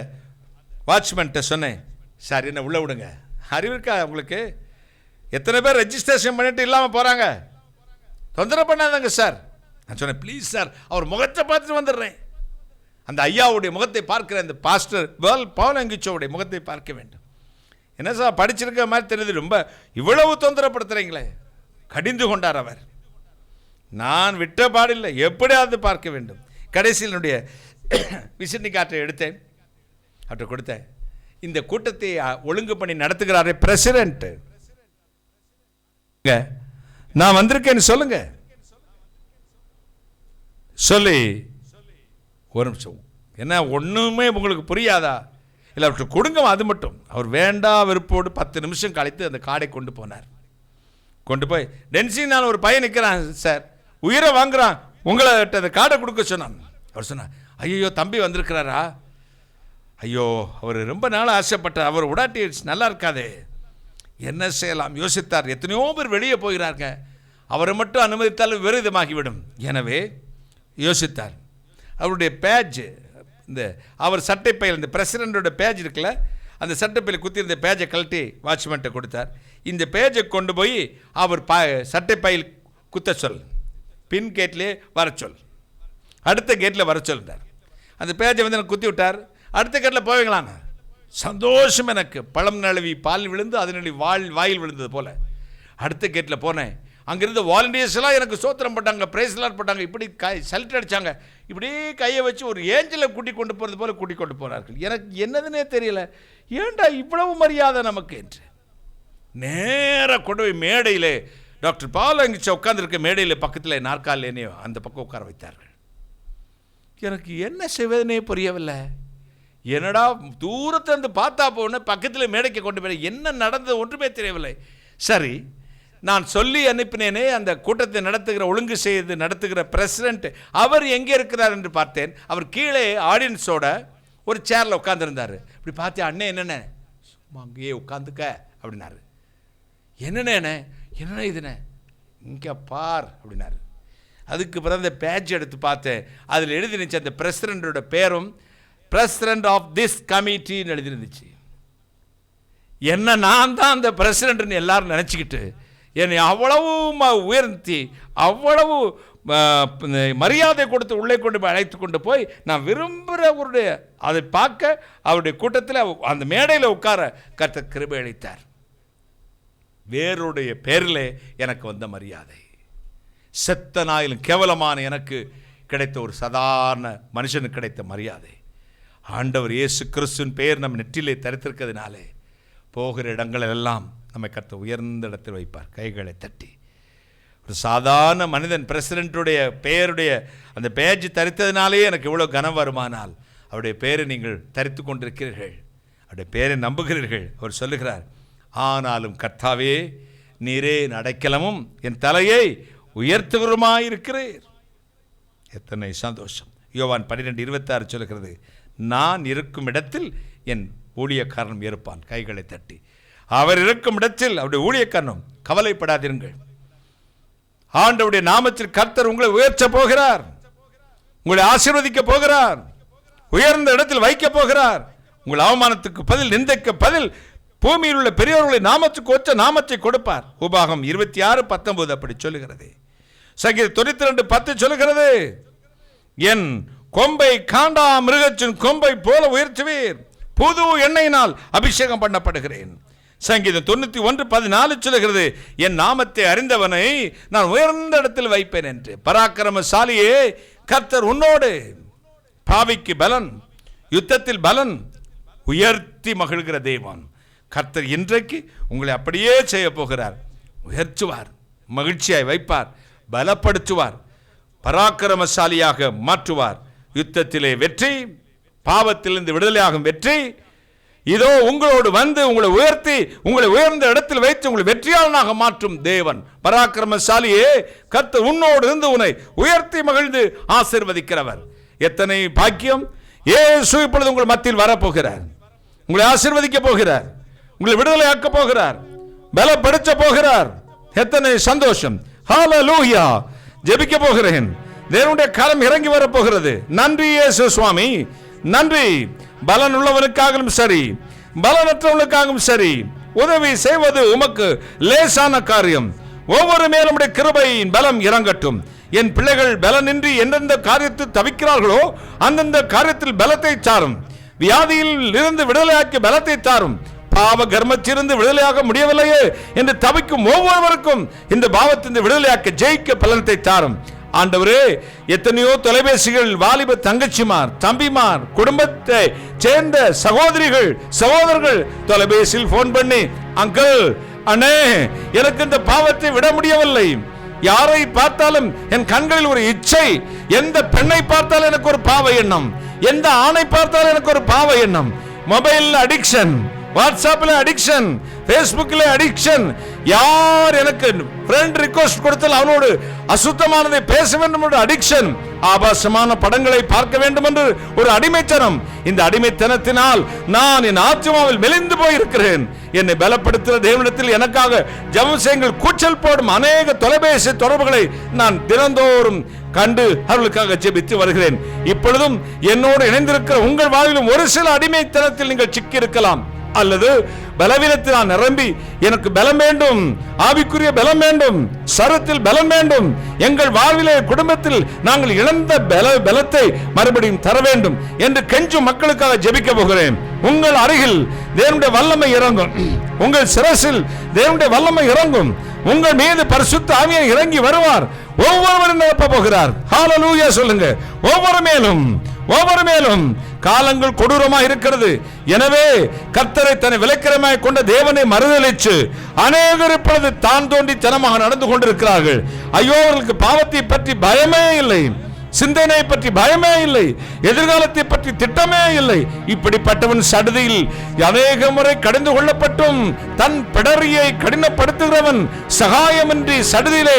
S1: வாட்ச்மேன்ட்ட சொன்னேன், சார் என்ன உள்ளே விடுங்க. அறிவிருக்கா உங்களுக்கு? எத்தனை பேர் ரெஜிஸ்ட்ரேஷன் பண்ணிட்டு இல்லாமல் போகிறாங்க, தொந்தரவு பண்ணாதாங்க சார். நான் சொன்னேன், ப்ளீஸ் சார், அவர் முகத்தை பார்த்துட்டு வந்துடுறேன். அந்த ஐயாவுடைய முகத்தை பார்க்கிற அந்த பாஸ்டர் பால் ஏங்கிச்சோவுடைய முகத்தை பார்க்க வேண்டும். என்ன சார் படிச்சிருக்க மாதிரி தெரியுது, ரொம்ப இவ்வளவு தொந்தரப்படுத்துகிறீங்களே. கடிந்து கொண்டார் அவர். நான் விட்ட பாடில்லை, எப்படியாவது பார்க்க வேண்டும். கடைசியில் என்னுடைய விசிட்டிங் கார்டை எடுத்தேன், அவற்றை கொடுத்தேன். இந்த கூட்டத்தை ஒழுங்கு பண்ணி நடத்துகிறாரே பிரசிடென்ட், நான் வந்திருக்கேன்னு சொல்லுங்க சொல்லி ஒரு நிமிஷம், என்ன ஒன்றுமே உங்களுக்கு புரியாதா? இல்லை அவற்றை கொடுங்க, அது மட்டும். அவர் வேண்டா வெறுப்போடு 10 நிமிஷம் கழித்து அந்த கார்டை கொண்டு போனார். கொண்டு போய் டென்சினால் ஒரு பையன் நிற்கிறான் சார், உயிரை வாங்குறான், உங்களை அந்த கார்டை கொடுக்க சொன்னான். அவர் சொன்னார், ஐயோ தம்பி வந்திருக்கிறாரா, ஐயோ அவர் ரொம்ப நாள் ஆசைப்பட்டார், அவர் உடாட்டி நல்லா இருக்காதே, என்ன செய்யலாம் யோசித்தார். எத்தனையோ பேர் வெளியே போகிறாங்க, அவரை மட்டும் அனுமதித்தால் விபரீதமாகிவிடும். எனவே யோசித்தார். அவருடைய பேட்ஜ், இந்த அவர் சட்டைப்பையில் இந்த பிரசிடெண்டோட பேட்ஜ் இருக்குல்ல, அந்த சட்டைப்பையில் குத்திருந்த பேஜை கழட்டி வாட்ச்மேன்ட்ட கொடுத்தார். இந்த பேஜை கொண்டு போய் அவர் சட்டைப்பையில் குத்த சொல், பின் கேட்லேயே வர சொல், அடுத்த கேட்டில் வர சொல்லிட்டார். அந்த பேஜை வந்து எனக்கு குத்தி விட்டார். அடுத்த கேட்டில் போவீங்களான்னு சந்தோஷம். எனக்கு பழம் நழுவி பால் விழுந்து அதனுடைய வாயில் விழுந்தது போல் அடுத்த கேட்டில் போனேன். அங்கிருந்த வாலண்டியர்ஸ் எல்லாம் எனக்கு சோத்திரம் போட்டாங்க, பிரைஸ்லாம் போட்டாங்க, இப்படி சல்ட் அடித்தாங்க, இப்படி கையை வச்சு ஒரு ஏஞ்சலை கூட்டி கொண்டு போகிறது போல் கூட்டி கொண்டு போனார்கள். எனக்கு என்னதுன்னே தெரியல, ஏண்டா இவ்வளவு மரியாதை நமக்கு என்று. நேராக கொண்டு போய் மேடையில் டாக்டர் பால் அங்கிச்சா உட்காந்துருக்க மேடையில் பக்கத்தில் நாற்காலிலேனே அந்த பக்கம் உட்கார வைத்தார்கள். எனக்கு என்ன செய்வதுனே புரியவில்லை. என்னடா தூரத்திலிருந்து பார்த்தா போன பக்கத்தில் மேடைக்கு கொண்டு போய் என்ன நடந்தது ஒன்றுமே தெரியவில்லை. சரி, நான் சொல்லி அனுப்பினேனே அந்த கூட்டத்தை நடத்துகிற ஒழுங்கு செய்து நடத்துகிற பிரசிடென்ட், அவர் எங்கே இருக்கிறார் என்று பார்த்தேன். அவர் கீழே ஆடியன்ஸோட ஒரு சேரில் உட்காந்துருந்தார். இப்படி பார்த்தேன், அண்ணே என்னென்ன சும்மா அங்கேயே உட்காந்துக்க அப்படின்னாரு. என்னென்ன என்னென்ன இதுண்ணே இங்கே பார் அப்படின்னாரு. அதுக்கு பிறகு அந்த பேட்ச் எடுத்து பார்த்தேன், அதில் எழுதிருந்துச்சு அந்த பிரசிடெண்டோட பேரும் பிரசிடென்ட் ஆஃப் திஸ் கமிட்டின்னு எழுதிருந்துச்சு. என்ன நான் தான் அந்த பிரசிடென்ட்னு எல்லாரும் நினச்சிக்கிட்டு என்னை அவ்வளவு உயர்த்தி அவ்வளவு மரியாதை கொடுத்து உள்ளே கொண்டு போய் அழைத்து கொண்டு போய் நான் விரும்புகிறவருடைய அதை பார்க்க அவருடைய கூட்டத்தில் அந்த மேடையில் உட்கார கர்த்தர் கிருபை அளித்தார். வேறுடைய பேரில் எனக்கு வந்த மரியாதை, செத்த நாயிலும் கேவலமான எனக்கு கிடைத்த ஒரு சாதாரண மனுஷனுக்கு கிடைத்த மரியாதை, ஆண்டவர் இயேசு கிறிஸ்துவின் பெயர் நம் நெற்றிலே தரித்திருக்கிறதுனாலே போகிற இடங்களெல்லாம் நம்மை கர்த்தர் உயர்ந்த இடத்தில் வைப்பார். கைகளை தட்டி ஒரு சாதாரண மனிதன் பிரசிடென்ட்டுடைய பெயருடைய அந்த பேஜ் தரித்ததினாலே எனக்கு எவ்வளோ கனம் வருமானால் அவருடைய பெயரை நீங்கள் தரித்து கொண்டிருக்கிறீர்கள், அவருடைய பெயரை நம்புகிறீர்கள். அவர் சொல்லுகிறார், ஆனாலும் கர்த்தாவே நீரே என் அடைக்கலமும் என் தலையை உயர்த்துவருமாயிருக்கிறீர். எத்தனை சந்தோஷம். யோவான் 12:26 சொல்லுகிறது, நான் இருக்கும் இடத்தில் என் ஊழியக்காரனும் இருப்பான். கைகளை தட்டி அவர் இருக்கும் இடத்தில் அவருடைய ஊழியக்காரனும். கவலைப்படாதீர்கள், ஆண்டவருடைய நாமத்தில் கர்த்தர் உங்களை உயர்த்த போகிறார், உங்களை ஆசீர்வதிக்க போகிறார், உயர்ந்த இடத்தில் வைக்க போகிறார். உங்கள் அவமானத்துக்கு பதில், நிந்தைக்கு பதில் பூமியில் உள்ள பெரியவர்களை நாமத்துக்கு ஒத்த நாமத்தை கொடுப்பார். உபாகம் 26:19 அப்படி சொல்லுகிறது. சங்கீதம் 92:10 சொல்லுகிறது, என் கொம்பை காண்டா மிருகத்தின் கொம்பை போல உயர்த்துவீர், புது எண்ணெயினால் அபிஷேகம் பண்ணப்படுகிறேன். சங்கீதம் 91:14 சொல்லுகிறது, என் நாமத்தை அறிந்தவனை நான் உயர்ந்த இடத்தில் வைப்பேன் என்று. பராக்கிரமசாலியே கர்த்தர் உன்னோடு, பாவிக்கு பலன், யுத்தத்தில் பலன், உயர்த்தி மகிழ்கிற தேவன் கர்த்தர் இன்றைக்கு உங்களை அப்படியே செய்ய போகிறார். உயர்த்துவார், மகிழ்ச்சியாய் வைப்பார், பலப்படுத்துவார், பராக்கிரமசாலியாக மாற்றுவார். யுத்தத்திலே வெற்றி, பாவத்திலிருந்து விடுதலையாகும் வெற்றி இதோ உங்களோடு வந்து உங்களை உயர்த்தி உங்களை உயர்ந்த இடத்தில் வைத்து உங்களை வெற்றியாளனாக மாற்றும் தேவன். பராக்கிரமசாலியே கர்த்தர் உன்னோடு இருந்து உன்னை உயர்த்தி மகிழ்ந்து ஆசீர்வதிக்கிறவர். எத்தனை பாக்கியம்! இயேசு இப்பொழுது உங்கள் மத்தியில் வரப்போகிறார், உங்களை ஆசீர்வதிக்க போகிறார், உங்களை விடுதலையாக்க போகிறார், பலப்படுத்த போகிறார். எத்தனை சந்தோஷம்! ஹல்லேலூயா! ஜெபிக்க போகிறேன். தேவனுடைய கரம் இறங்கி வரப்போகிறது. நன்றி இயேசு சுவாமி, நன்றி. பலன் உள்ளவனுக்காகவும் சரி, பலனற்றவனுக்காகவும் சரி, உதவி செய்வது உமக்கு லேசான காரியம். ஒவ்வொரு மேலும் கிருபையின் பலம் இறங்கட்டும். என் பிள்ளைகள் பலனின்றி எந்தெந்த காரியத்தில் தவிக்கிறார்களோ அந்தந்த காரியத்தில் பலத்தை தாரும். வியாதியில் இருந்து விடுதலையாக்கி பலத்தை தாரும். பாவ கர்மத்திலிருந்து விடுதலையாக முடியவில்லையே என்று தவிக்கும் ஒவ்வொருவருக்கும் இந்த பாவத்திலிருந்து விடுதலையாக்க ஜெயிக்க பலத்தை தாரும். ஆண்டவரே, எத்தனையோ தொலைபேசிகள் வாலிப தங்கச்சிமார், தம்பிமார், குடும்பத்தை சேர்ந்த சகோதரிகள், சகோதரர்கள் தொலைபேசியில் போன் பண்ணி, அங்கிள், அண்ணே, எனக்கு இந்த பாவத்தை விட முடியவில்லை. யாரை பார்த்தாலும் என் கண்களில் ஒரு இச்சை, எந்த பெண்ணை பார்த்தாலும் எனக்கு ஒரு பாவ எண்ணம், எந்த ஆணை பார்த்தாலும் எனக்கு ஒரு பாவ எண்ணம். மொபைல் அடிக்ஷன், வாட்ஸ்அப்ல அடிக்ஷன், பேஸ்புக்ல அடிக்ஷன். யார் எனக்கு ஃப்ரெண்ட் ரிக்வெஸ்ட் கொடுத்தால் அவனோடு அசுத்தமானதை பேச வேண்டும் என்ற அடிக்ஷன். ஆபாசமான படங்களை பார்க்க வேண்டும் என்று ஒரு அடிமைத்தனம். இந்த அடிமைத்தனத்தினால் நான் என் ஆத்மாவில் மெலிந்து போயிருக்கிறேன். என்னை பலப்படுத்துகிற தேவனிடத்தில் எனக்காக ஜெபம் செய்யுங்கள். கூச்சல் போடும் அநேக தொலைபேசி தொடர்புகளை நான் தினந்தோறும் கண்டு அவர்களுக்காக ஜெபித்து வருகிறேன். இப்பொழுதும் என்னோடு இணைந்திருக்கிற உங்கள் வாழ்விலும் ஒரு சில அடிமைத்தனத்தில் நீங்கள் சிக்கி இருக்கலாம். அல்லது பலவீனத்தில் நான் நிரம்பி எனக்கு பலம் வேண்டும், ஆவிக்குரிய பலம் வேண்டும், சரத்தில் பலம் வேண்டும், எங்கள் வாழ்விலே குடும்பத்தில் நாங்கள் இழந்த பலத்தை மறுபடியும் தர வேண்டும் என்று கெஞ்சும் மக்களுக்காக ஜெபிக்க போகிறேன். உங்கள் அருகில் தேவனுடைய வல்லமை இறங்கும். உங்கள் சிரசில் தேவனுடைய வல்லமை இறங்கும். உங்கள் மீது பரிசுத்த ஆவியானவர் இறங்கி வருவார். ஒவ்வொருவரும் நிரப்ப போகிறார். ஹல்லேலூயா சொல்லுங்க. ஒவ்வொரு மேலும் காலங்கள் கொடூரமாக இருக்கிறது. எனவே கர்த்தரை தன்னை விலக்கிரமாய் கொண்ட தேவனை மறுதலிச்சு அநேகர் இப்பொழுது தான் தோன்றித்தனமாக நடந்து கொண்டிருக்கிறார்கள். ஐயோ, அவர்களுக்கு பாவத்தை பற்றி பயமே இல்லை, சிந்தனை பற்றி பயமே இல்லை, எதிர்காலத்தை பற்றி திட்டமே இல்லை. இப்படிப்பட்டவன் சடுதியில் அநேக முறை கடிந்து கொள்ளப்பட்டும் தன் பிடரியை கடினப்படுத்துகிறவன் சகாயமின்றி சடுதியிலே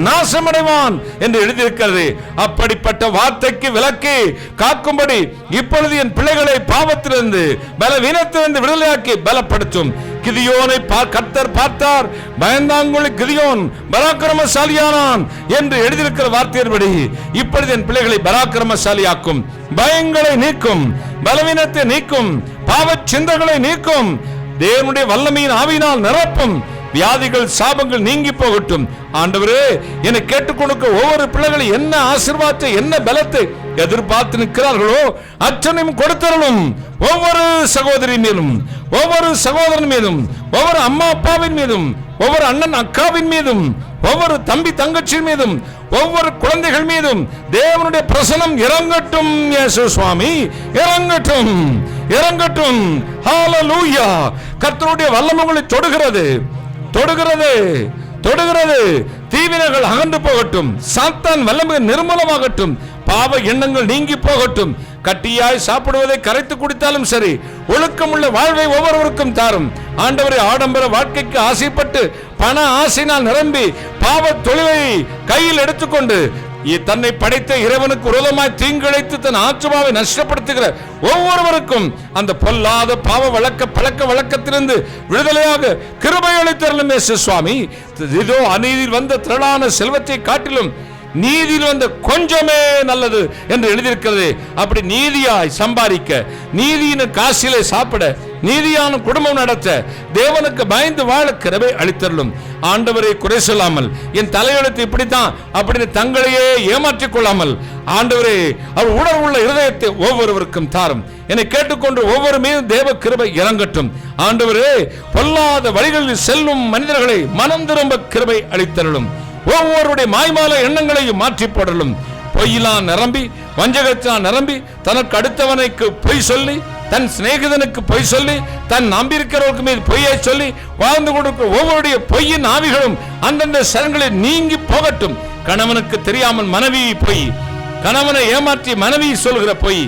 S1: நாசமடைவான் என்று எழுதியிருக்கிறது. அப்படிப்பட்ட வார்த்தைக்கு விலக்கி காக்கும்படி இப்பொழுது என் பிள்ளைகளை பாவத்திலிருந்து பலவீனத்திலிருந்து விடுதலையாக்கி பலப்படுத்தும். கிதியோனை கர்த்தர் பார்த்தார், பயந்தாங்குழி கிதியோன் பராக்கிரமசாலியானான் என்று எழுதியிருக்கிற வார்த்தையின்படி இப்பொழுது என் பிள்ளைகளை பராக்கிரமசாலியாக்கும், பயங்களை நீக்கும், பலவீனத்தை நீக்கும், பாவச் சிந்தங்களை நீக்கும், தேவனுடைய வல்லமையின் ஆவியினால் நிரப்பும், வியாதிகள் சாபங்கள் நீங்கி போகட்டும். ஆண்டவரே, என்னை கேட்டுக்கொடுக்க ஒவ்வொரு பிள்ளைகளும் என்ன ஆசீர்வாதத்தை என்ன பலத்தை எதிர்பார்த்து நிற்கிறார்களோ அச்சனையும் கொடுத்தரலும். ஒவ்வொரு சகோதரி மீதும், ஒவ்வொரு சகோதரன் மீதும், ஒவ்வொரு அம்மா அப்பாவின் மீதும், ஒவ்வொரு அண்ணன் அக்காவின் மீதும், ஒவ்வொரு தம்பி தங்கச்சி மீதும், ஒவ்வொரு குழந்தைகள் மீதும் தேவனுடைய பிரசன்னம் இறங்கட்டும். இயேசு சுவாமி இறங்கட்டும், இறங்கட்டும். ஹல்லேலூயா. கர்த்தருடைய வல்லமைகளை தொடுகிறது, தொடுகிறது, தொடுகிறது. தீவினைகள் அகன்று போகட்டும், சாத்தான் வல்லமை நிர்மூலமாகட்டும், பாவ எண்ணங்கள் நீங்கி போகட்டும். கட்டியாய் சாப்பிடுவதை கரைத்து குடித்தாலும் சரி, ஒழுக்கமுள்ள வாழ்வை ஒவ்வொருவருக்கும் தாரும். ஆண்டவரை ஆடம்பர வாழ்க்கைக்கு ஆசைப்பட்டு பண ஆசையினால் நிரம்பி பாவ தொழிலை கையில் எடுத்துக்கொண்டு தன்னை படைத்த இறைவனுக்கு விரோதமாய் தீங்கிழைத்து தன் ஆத்மாவை நஷ்டப்படுத்துகிற ஒவ்வொருவருக்கும் அந்த பொல்லாத பாவ பழக்க வழக்கத்திலிருந்து விடுதலையாக கிருபை அளித்தருளும் இயேசு சுவாமி. இதோ அநீதியில் வந்த திரளான செல்வத்தை காட்டிலும் நீதியில் வந்த கொஞ்சமே நல்லது என்று எழுதியிருக்கிறது. அப்படி நீதியாய் சம்பாதிக்க, நீதியின் காசிலே சாப்பிட, நீதியான குடும்பம் நடத்த, தேவனுக்கு பயந்து வாழ கிருபை அளித்தருளும். ஆண்டவரை குறை சொல்லாமல், என் தலையெழுத்து இப்படித்தான் அப்படின்னு தங்களையே ஏமாற்றிக் கொள்ளாமல், ஆண்டவரே அவர் உணர்வுள்ள இருதயத்தை ஒவ்வொருவருக்கும் தாரும். என்னை கேட்டுக்கொண்டு ஒவ்வொரு மீதும் தேவ கிருபை இறங்கட்டும். ஆண்டவரே, பொல்லாத வழிகளில் செல்லும் மனிதர்களை மனம் திரும்ப கிருபை அளித்தருளும். ஒவ்வொருடைய மாய்மால எண்ணங்களையும் மாற்றி போடலும். பொய்யிலான் நிரம்பி, வஞ்சகத்தினால் நிரம்பி, தனக்கு அடுத்தவனுக்கு பொய் சொல்லி, தன் சிநேகிதனுக்கு பொய் சொல்லி, தன் நம்பியிருக்கிறவருக்கு மீது பொய்யை சொல்லி வாழ்ந்து கொடுக்கிற ஒவ்வொருடைய பொய்யின் ஆவிகளும் அந்தந்த சரங்களில் நீங்கி போகட்டும். கணவனுக்கு தெரியாமல் மனைவி பொய், கணவனை ஏமாற்றி மனைவி சொல்கிற பொய்,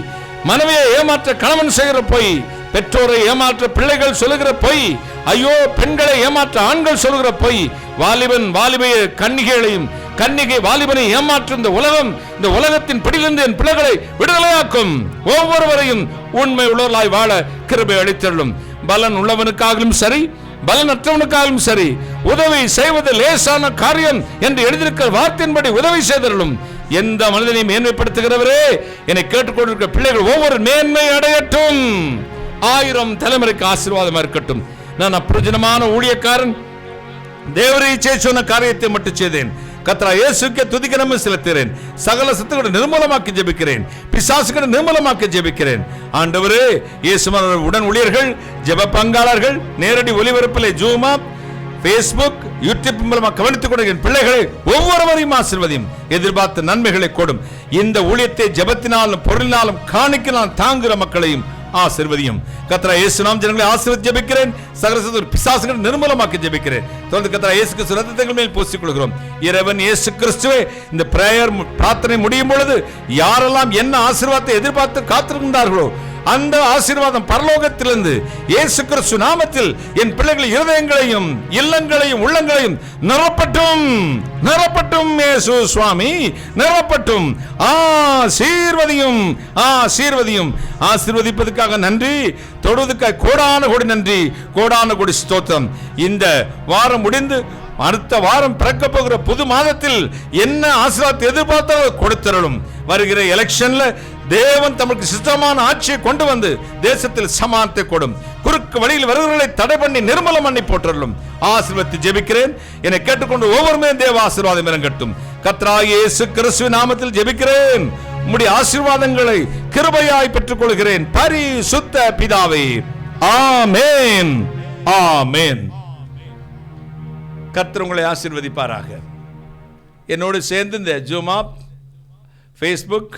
S1: மனைவியை ஏமாற்ற கணவன் செய்கிற பொய், பெற்றோரை ஏமாற்ற பிள்ளைகள் சொல்லுகிற பொய், ஐயோ பெண்களை ஏமாற்ற ஆண்கள் சொல்லுகிற பொய், வாலிபன் வாலிபையை கன்னிகைகளையும் கன்னிகை வாலிபனை ஏமாற்றும் இந்த உலகம், இந்த உலகத்தின் பிடியிலிருந்து என் பிள்ளைகளை விடுதலையாக்கும். ஒவ்வொருவரையும் உண்மை உள்ளவர்களாய் வாழ கிருபை அளித்தருளும். பலன் உள்ளவனுக்காகவும் சரி, பலனற்றவனுக்காகவும் சரி, உதவி செய்வது லேசான காரியம் என்று எழுதியிருக்கிற வார்த்தையின்படி உதவி செய்தருளும். எந்த மனிதனையும் மேன்மைப்படுத்துகிறவரே, என்னை கேட்டுக்கொண்டிருக்கிற பிள்ளைகள் ஒவ்வொரு மேன்மை அடையட்டும். 1000 தலைமுறைக்கு ஆசீர்வாதமா இருக்கட்டும். நான் அப்பிரயோஜனமான ஊழியக்காரன், தேவரை சொன்ன காரியத்தை மட்டும் செய்தேன். கர்த்தர் இயேசுவுக்கே துதிக்க நம்ம செலுத்துகிறேன். சகல சத்துக்களை நிர்மூலமாக்கி ஜெபிக்கிறேன், பிசாசுகளை நிர்மூலமாக்கி ஜெபிக்கிறேன். ஆண்டவரே, இயேசுவின் உடன் ஊழியர்கள், ஜெப பங்காளர்கள், நேரடி ஒலிபரப்பிலே ஜூமா, பேஸ்புக், யூடியூப் மூலமாக கவனித்துக் கொண்ட பிள்ளைகளை ஒவ்வொருவரையும் ஆசீர்வதியும், எதிர்பார்த்த நன்மைகளை கொடும். இந்த ஊழியத்தை ஜெபத்தினாலும் பொருளினாலும் காணிக்கினாலும் தாங்குகிற மக்களையும் ஆசீர்வதியும். கர்த்தர் இயேசு நாமத்தில் ஜனங்களை ஆசீர்வதித்து ஜெபிக்கிறேன். சகல பிசாசுகளை நிர்மூலமாக்கி ஜெபிக்கிறேன். தொடர்ந்து கர்த்தர் இயேசு கிறிஸ்து இரத்தத்தின் மேல் பூசிக் கொள்கிறோம். இறைவன் இயேசு கிறிஸ்துவே, இந்த பிரேயர் பிரார்த்தனை முடியும் பொழுது யாரெல்லாம் என்ன ஆசீர்வாதத்தை எதிர்பார்த்து காத்திருக்கின்றார்களோ அந்த ஆசீர்வாதம் பரலோகத்திலிருந்து இயேசு கிறிஸ்து நாமத்தில் என் பிள்ளைகள் இருதயங்களையும் இல்லங்களையும் உள்ளங்களையும் நிரப்பட்டும், நிரப்பட்டும். இயேசு சுவாமி நிரப்பட்டும். ஆசீர்வதியும், ஆசீர்வதியும். ஆசீர்வதிப்பதற்காக நன்றி, தொடுவதற்காக கோடான கோடி நன்றி, கோடான கோடி ஸ்தோத்திரம். இந்த வாரம் முடிந்து அடுத்த வாரம் பிறக்க போகிற புது மாதத்தில் என்ன ஆசீர்வாதத்தை எதிர்பார்த்தாலும் கொடுத்தரலும். வருகிற எலெக்ஷன்ல தேவன் தமக்கு சித்தமான ஆட்சியை கொண்டு வந்து தேசத்தில் சமானத்தை கொடும். குறுக்கு வழியில் வருகிறவர்களை தடை பண்ணி நிர்மலம் பண்ணி போற்றலும். ஆசீர்வதித்து ஜெபிக்கிறேன். என்னை கேட்டுக்கொண்டு ஒவ்வொருமே தேவ ஆசீர்வாதம் இறங்கட்டும். கர்த்தராகிய இயேசு கிறிஸ்துவின் நாமத்தில் ஜெபிக்கிறேன். உம்முடைய ஆசீர்வாதங்களை கிருபையாய் பெற்றுக் கொள்கிறேன் பரிசுத்த பிதாவே. ஆமென், ஆமென். கர்த்தர் உங்களை ஆசீர்வதிப்பாராக. என்னோடு சேர்ந்து இந்த ஜூம் ஆப், ஃபேஸ்புக்,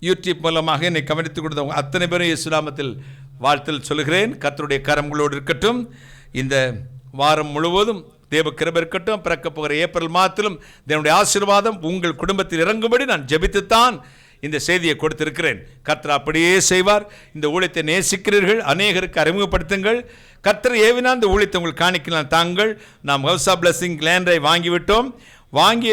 S1: யூடியூப் மூலமாக என்னை கவனித்துக் கொடுத்த அத்தனை பேரும் இயேசு நாமத்தில் வாழ்த்தல் சொல்கிறேன். கர்த்தருடைய கரங்களோடு இருக்கட்டும். இந்த வாரம் முழுவதும் தேவ கிருபை இருக்கட்டும். பிறக்க போகிற ஏப்ரல் மாதத்திலும் தேவனுடைய ஆசீர்வாதம் உங்கள் குடும்பத்தில் இறங்கும்படி நான் ஜெபித்துத்தான் இந்த செய்தியை கொடுத்திருக்கிறேன். கர்த்தர் அப்படியே செய்வார். இந்த ஊழியத்தை நேசிக்கிறீர்கள், அநேகருக்கு அறிமுகப்படுத்துங்கள். கர்த்தர் ஏவினா இந்த ஊழியத்தை உங்களுக்கு காணிக்கலாம் தாங்கள். நாம் ஹவுஸ் ஆஃப் பிளஸிங் லேண்டை வாங்கிவிட்டோம். வாங்கி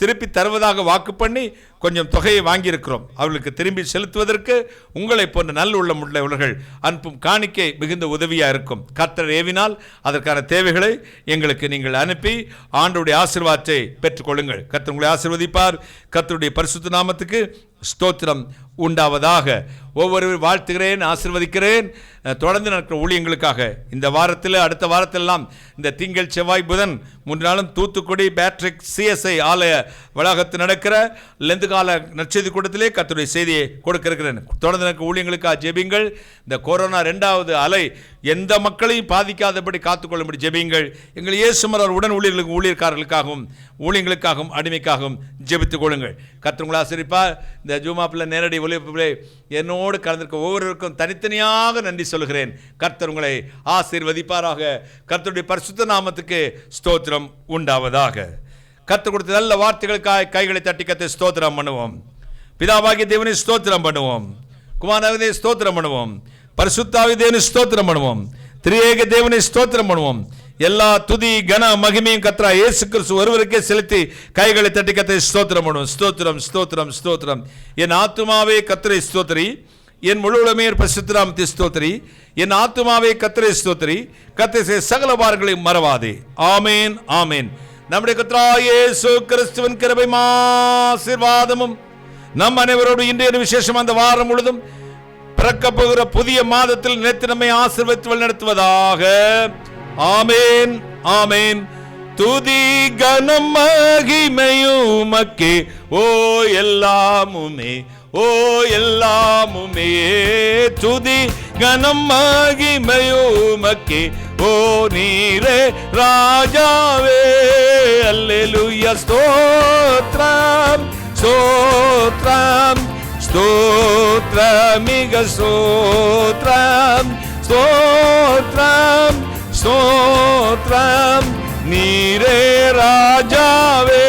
S1: திருப்பி தருவதாக வாக்கு பண்ணி கொஞ்சம் தொகையை வாங்கியிருக்கிறோம். அவர்களுக்கு திரும்பி செலுத்துவதற்கு உங்களை போன்ற நல்ல உள்ளவர்கள் அனுப்பும் காணிக்கை மிகுந்த உதவியாக இருக்கும். கர்த்தர் ஏவினால் அதற்கான தேவைகளை எங்களுக்கு நீங்கள் அனுப்பி ஆண்டவருடைய ஆசீர்வாதத்தை பெற்றுக்கொள்ளுங்கள். கர்த்தர் உங்களை ஆசீர்வதிப்பார். கர்த்தருடைய பரிசுத்த நாமத்துக்கு ஸ்தோத்திரம் உண்டாவதாக. ஒவ்வொருவரும் வாழ்த்துகிறேன், ஆசீர்வதிக்கிறேன். தொடர்ந்து நடக்கிற ஊழியங்களுக்காக இந்த வாரத்தில் அடுத்த வாரத்திலெல்லாம் இந்த திங்கள் செவ்வாய் புதன் 3 நாளும் தூத்துக்குடி பேட்ரிக் CSI ஆலய வளாகத்தில் நடக்கிற லெந்து கால நற்செய்தி கூட்டத்திலே கர்த்தருடைய செய்தியை கொடுக்க இருக்கிறேன். தொடர்ந்து நடக்கிற ஊழியங்களுக்காக ஜெபிங்கள். இந்த கொரோனா 2வது அலை எந்த மக்களையும் பாதிக்காதபடி காத்துக்கொள்ளும்படி ஜெபிங்கள். எங்கள் இயேசுமர் உடன் ஊழியர்களுக்காகவும் ஊழியங்களுக்காகவும் அடிமைக்காகவும் ஜெபித்துக் கொள்ளுங்கள். கர்த்தர் உங்களை ஆசீர்வதிப்பார். இந்த ஜூமாப்பில் நேரடி ஒளிபரப்பிலே என்னோடு கலந்திருக்க ஒவ்வொருவருக்கும் தனித்தனியாக நன்றி சொல்கிறேன். கர்த்தர் உங்களை ஆசீர்வதிப்பாராக. கர்த்தருடைய பரிசுத்த நாமத்துக்கு ஸ்தோத்திரம் உண்டாவதாக. கர்த்தர் கொடுத்த நல்ல வார்த்தைகளுக்காக கைகளை தட்டி கர்த்தரை ஸ்தோத்திரம் பண்ணுவோம். பிதாவாகிய தேவனை ஸ்தோத்திரம் பண்ணுவோம். குமாரனாகிய ஸ்தோத்திரம் பண்ணுவோம். பரிசுத்தாவிய தேவனை ஸ்தோத்திரம் பண்ணுவோம். திரியேக தேவனை ஸ்தோத்திரம் பண்ணுவோம். எல்லா துதி கன மகிமையும் கர்த்தராகிய இயேசு கிறிஸ்து ஒருவருக்கே செலுத்தி கைகளை தட்டி கர்த்தரை ஸ்தோத்திரம் பண்ணுவோம். ஸ்தோத்திரம், ஸ்தோத்திரம், ஸ்தோத்திரம். என் ஆத்துமாவே கர்த்தரை ஸ்தோத்திரி, என் முழு உலகமே பரிசுத்த நாமத்தை ஸ்தோத்திரி. என் ஆத்துமாவே கர்த்தரை ஸ்தோத்திரி, கர்த்தர் செய்த சகல பாரங்களையும் மறவாதே. ஆமேன், ஆமேன். நம்முடைய கர்த்தராகிய இயேசு கிறிஸ்துவின் கிருபையும் ஆசீர்வாதமும் நம் அனைவரோடு இன்றைய விசேஷம் அந்த வாரம் முழுதும் பிறக்க போகிற புதிய மாதத்தில் நினைத்து நம்மை ஆசீர்வதித்து வழிநடத்துவதாக. ஆமேன், ஆமேன். துதி கனம் மகிமையும் உமக்கே, ஓ எல்லாமுமே, ஓ எல்லாமுமே. துதி கனம் மகிமையும் உமக்கே, ஓ நீரே ராஜாவே. அல்லேலூயா. ஸ்தோத்ரம், ஸ்தோத்ரம், ஸ்தோத்ரம், மிக ஸ்தோத்ரம், ஸ்தோத்ரம், ஸ்தோத்ரம். நீரே ராஜாவே.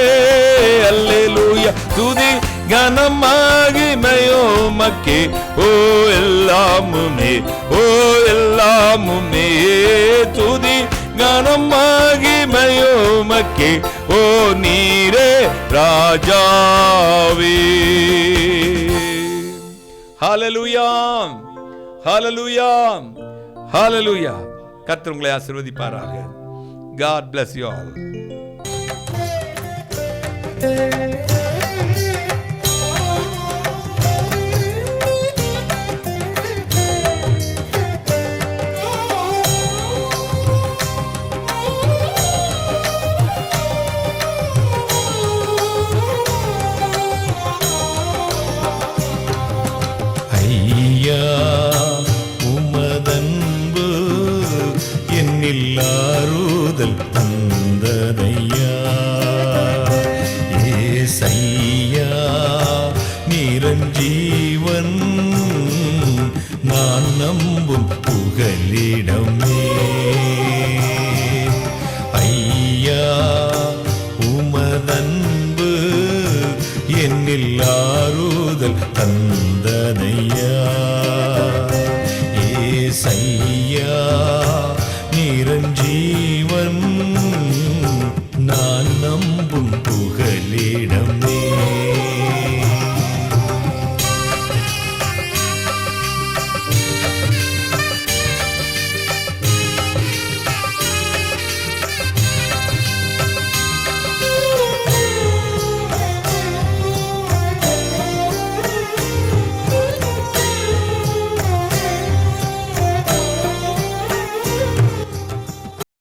S1: அல்லேலூயா. துதி கனம் மகிமையும் உமக்கே, ஓ எல்லாமுமே, ஓ எல்லாமுமே. துதி கனம் மகிமையும் உமக்கே, ஓ நீரே ராஜாவே. ஹல்லேலூயா, ஹல்லேலூயா, ஹல்லேலூயா. கர்த்தர் உங்களை ஆசீர்வதிப்பாராக. God bless you all.
S3: ஐயா உமதன்பு என்னில் ஆறுதல் தந்ததையா. ஏசையா ஏசையா